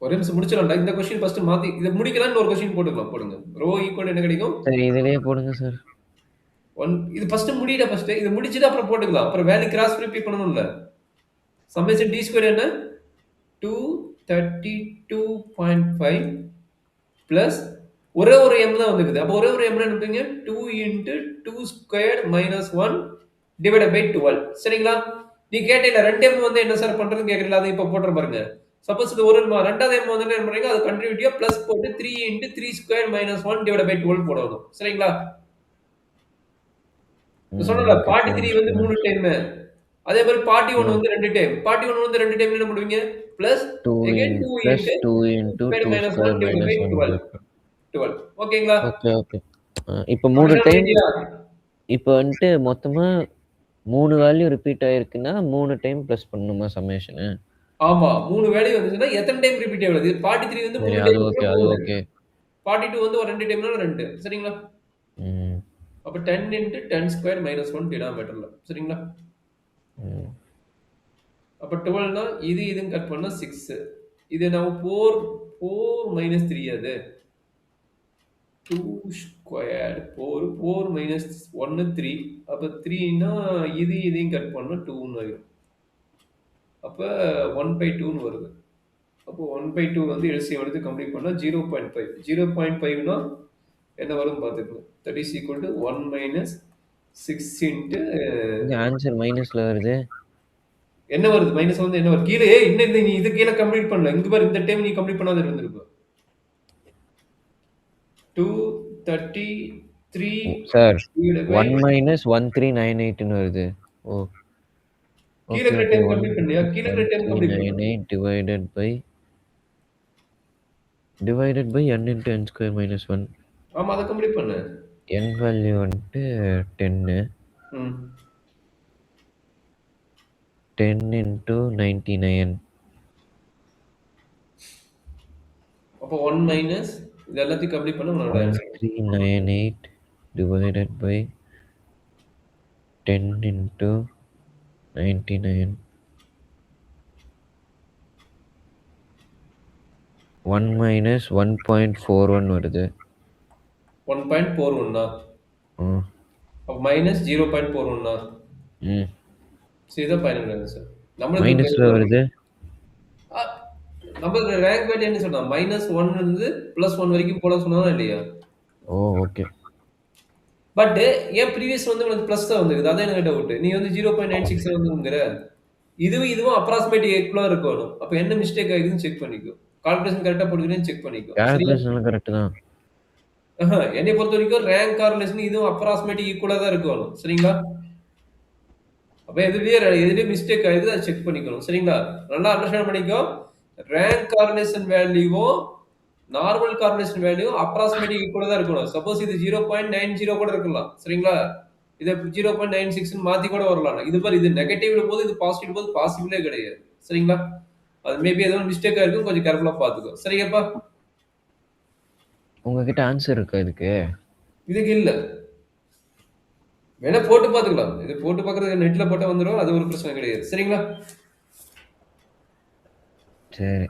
ஒரு நிமிஷம் முடிச்சிடலாம்டா. இந்த கொஸ்டின் ஃபர்ஸ்ட் மாத்தி இதை முடிக்கலாம்னு ஒரு கொஸ்டின் போட்டுக்கலாம். போடுங்க. ரோ ஈக்குவல் என்ன கிடைக்கும்? சரி இதுலயே போடுங்க சார். இது ஃபர்ஸ்ட் முடிடா ஃபர்ஸ்ட். இது முடிச்சிட்டு அப்புறம் போட்டுக்கலாம். அப்புறம் வேல்யூ கிராஸ் வெரிஃபை பண்ணணும்ல. சம்மேஷன் டி ஸ்கொயர் என்ன? 232.5 பிளஸ் ஒரே ஒரு m தான் வந்துருக்குது. அப்போ ஒரே ஒரு m என்ன 2 into 2 square minus 1 divided by 12. சரிங்களா? நீ கேட்டீங்களா 2m வந்து என்ன சார் பண்றதுன்னு கேக்குறீங்களா? அதை இப்ப போட்டுற பாருங்க. சப்போஸ் இது ஒரு ரெண்டாவது m வந்து என்ன பண்றீங்க? அது கண்டினியூட்டியா பிளஸ் போட்டு 3 into 3 square minus 1 divided by 12 போடணும். சரிங்களா? சொன்னல ஓகே 43 புரிஞ்சு வந்து 3 புரிஞ்சு. டைம். அதே மாதிரி 41 வந்து 2 டைம். 41 வந்து 2 டைம் என்ன பண்ணுவீங்க? Plus 2 again in 2 plus into 2 2 into square 2 minus 1 square divided by minus 1 12. 12. ஓகேங்களா? Okay okay. இப்போ 3 அப்படின்னா டைம் புரியுதா? இப்போ வந்துட்டு மொத்தமா 3 வேல்யூ ரிப்பீட் ஆயிருக்குன்னா 3 டைம் ப்ளஸ் பண்ணணுமா சம்மேஷனு? ஆமா. 3 வேல்யூ வந்துச்சுன்னா எத்தனை டைம் ரிப்பீட் ஆகுது? 43 வந்து சரி 3 அது டைம்னா ஓகே அது 3. ஓகே. 42 வந்து ஒரு 2 டைம்னா 2. சரிங்களா? ம். அப்ப 10 இன்டு 10 ஸ்கொயர் மைனஸ் 1 டினாமினேட்டர்ல. சரிங்களா? ம். அப்ப 12னா இது இதுன்னு கட் பண்ணா 6. இது நம்ம 4 மைனஸ் 3 அது. 2 ஸ்கொயர் 4 மைனஸ் 1 3. அப்ப 3னா இது இதையும் கட் பண்ணா 2ன்னு ஆயிரும். அப்ப 1/2ன்னு வருது. அப்போ 1/2 வந்து எல்சிஎம் எடுத்து கம்ப்ளீட் பண்ணா 0.5. 0.5னா என்ன வரும்னு பார்த்துக்கங்க. That is equal to 1 minus 6 into இங்க ஆன்சர் மைனஸ்ல வருது. என்ன வருது? மைனஸ் வந்து என்ன வருது? கீழே இன்னும் நீ இது கீழே கம்ப்ளீட் பண்ணல. இங்க பாரு இந்த டைம் நீ கம்ப்ளீட் பண்ணாத இருந்திருக்கும். 233 சார் divided by 1 மைனஸ் 1398ன்னு வருது. ஓ கீழே ஓகே இருக்கிற ஓகே. டைம் 1 கம்ப்ளீட் பண்ணியா? கீழே இருக்கிற டைம் கம்ப்ளீட் பண்ணு. 1398 divided by n into n square minus 1. ஆமா, அதை கம்ப்ளீட் பண்ணு. n வேல்யூ வந்துட்டு 10. ம். 10 into 99. அப்போ 1 மைனஸ் இது எல்லாத்தையும் கம்ப்ளீட் பண்ண உன்னோட answer. 1398 divided by 10 into 99. 1 minus 1.41 வருது. 1.41 ம். அப்போ மைனஸ் 0.41 ம். சரி, இதான் ஃபைனல் ஆன்சர். நம்மளுக்கு மைனஸ்ல வருது. நம்மளுக்கு ரேங்க் வேல்யூ என்ன சொன்னா? மைனஸ் 1 இருந்து பிளஸ் 1 வரைக்கும் போட சொன்னாலும் இல்லையா? ஓ ஓகே. பட் ஏன் ப்ரீவியஸ் வந்து உனக்கு பிளஸ் தான் வந்துருக்குது? அதான் எனக்கு டவுட். நீ வந்து 0.96 வந்துங்கிற இதுவும் அப்ராக்சிமேட் ஈக்குவலா இருக்கணும். அப்ப என்ன மிஸ்டேக் ஆகுதுன்னு செக் பண்ணிக்கோ. கால்குலேஷன் கரெக்டா போட்டுக்கிறேன்னு செக் பண்ணிக்கோ. சரியா? கால்குலேஷன்லாம் கரெக்ட் தான். என்னை பொறுத்த வரைக்கும் ரேங்க் கார்லேஷன் இதுவும் அப்ராக்சிமேட் ஈக்குவலா தான் இருக்கணும். சரிங்களா? அப்ப எதுலயே மிஸ்டேக் ஆகுது அதை செக் பண்ணிக்கணும். சரிங்களா? நல்லா அண்டர்ஸ்டாண்ட் பண்ணிக்கோ. ரேங்க் கார்லேஷன் வேல்யூவும் நார்மல் கார்லேஷன் வேல்யூ அப்ராக்சிமேட் ஈக்குவலா தான் இருக்கணும். சப்போஸ் இது 0.90 கூட இருக்கலாம். சரிங்களா? இதை 0.96 மாத்தி கூட வரலாம். இது பாரு, இது நெகட்டிவ்ல போது இது பாசிட்டிவ் போது பாசிபிளே கிடையாது. சரிங்களா? அது மேபி ஏதோ மிஸ்டேக்கா இருக்கும், கொஞ்சம் கேர்ஃபுல்லா பார்த்துக்கோ. சரியாப்பா? உங்ககிட்ட ஆன்சர் இருக்கா இதுக்கு? இதுக்கு இல்ல. வேணா போட்டு பார்த்துக்கலாம். இது போட்டு பார்க்கறதுக்கு நெட்ல போட்டா வந்துரும். அது ஒரு பிரச்சனை கிடையாது. சரிங்களா? சரி.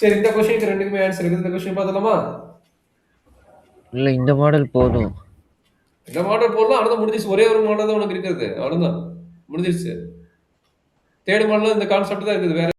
சரி, இந்த கொஸ்டினுக்கு ரெண்டுக்குமே ஆன்சர் இருக்குது. இந்த கொஸ்டின் பார்த்தலாமா? இல்ல இந்த மாடல் போதும். இந்த மாடல் போடலாம். அவ்வளவுதான், முடிஞ்சிருச்சு. ஒரே ஒரு மாடல் தான் உனக்கு இருக்கிறது. அவ்வளவுதான், முடிஞ்சிருச்சு. தேர்ட் மாடல் இந்த கான்செப்ட் தான் இருக்குது. வேற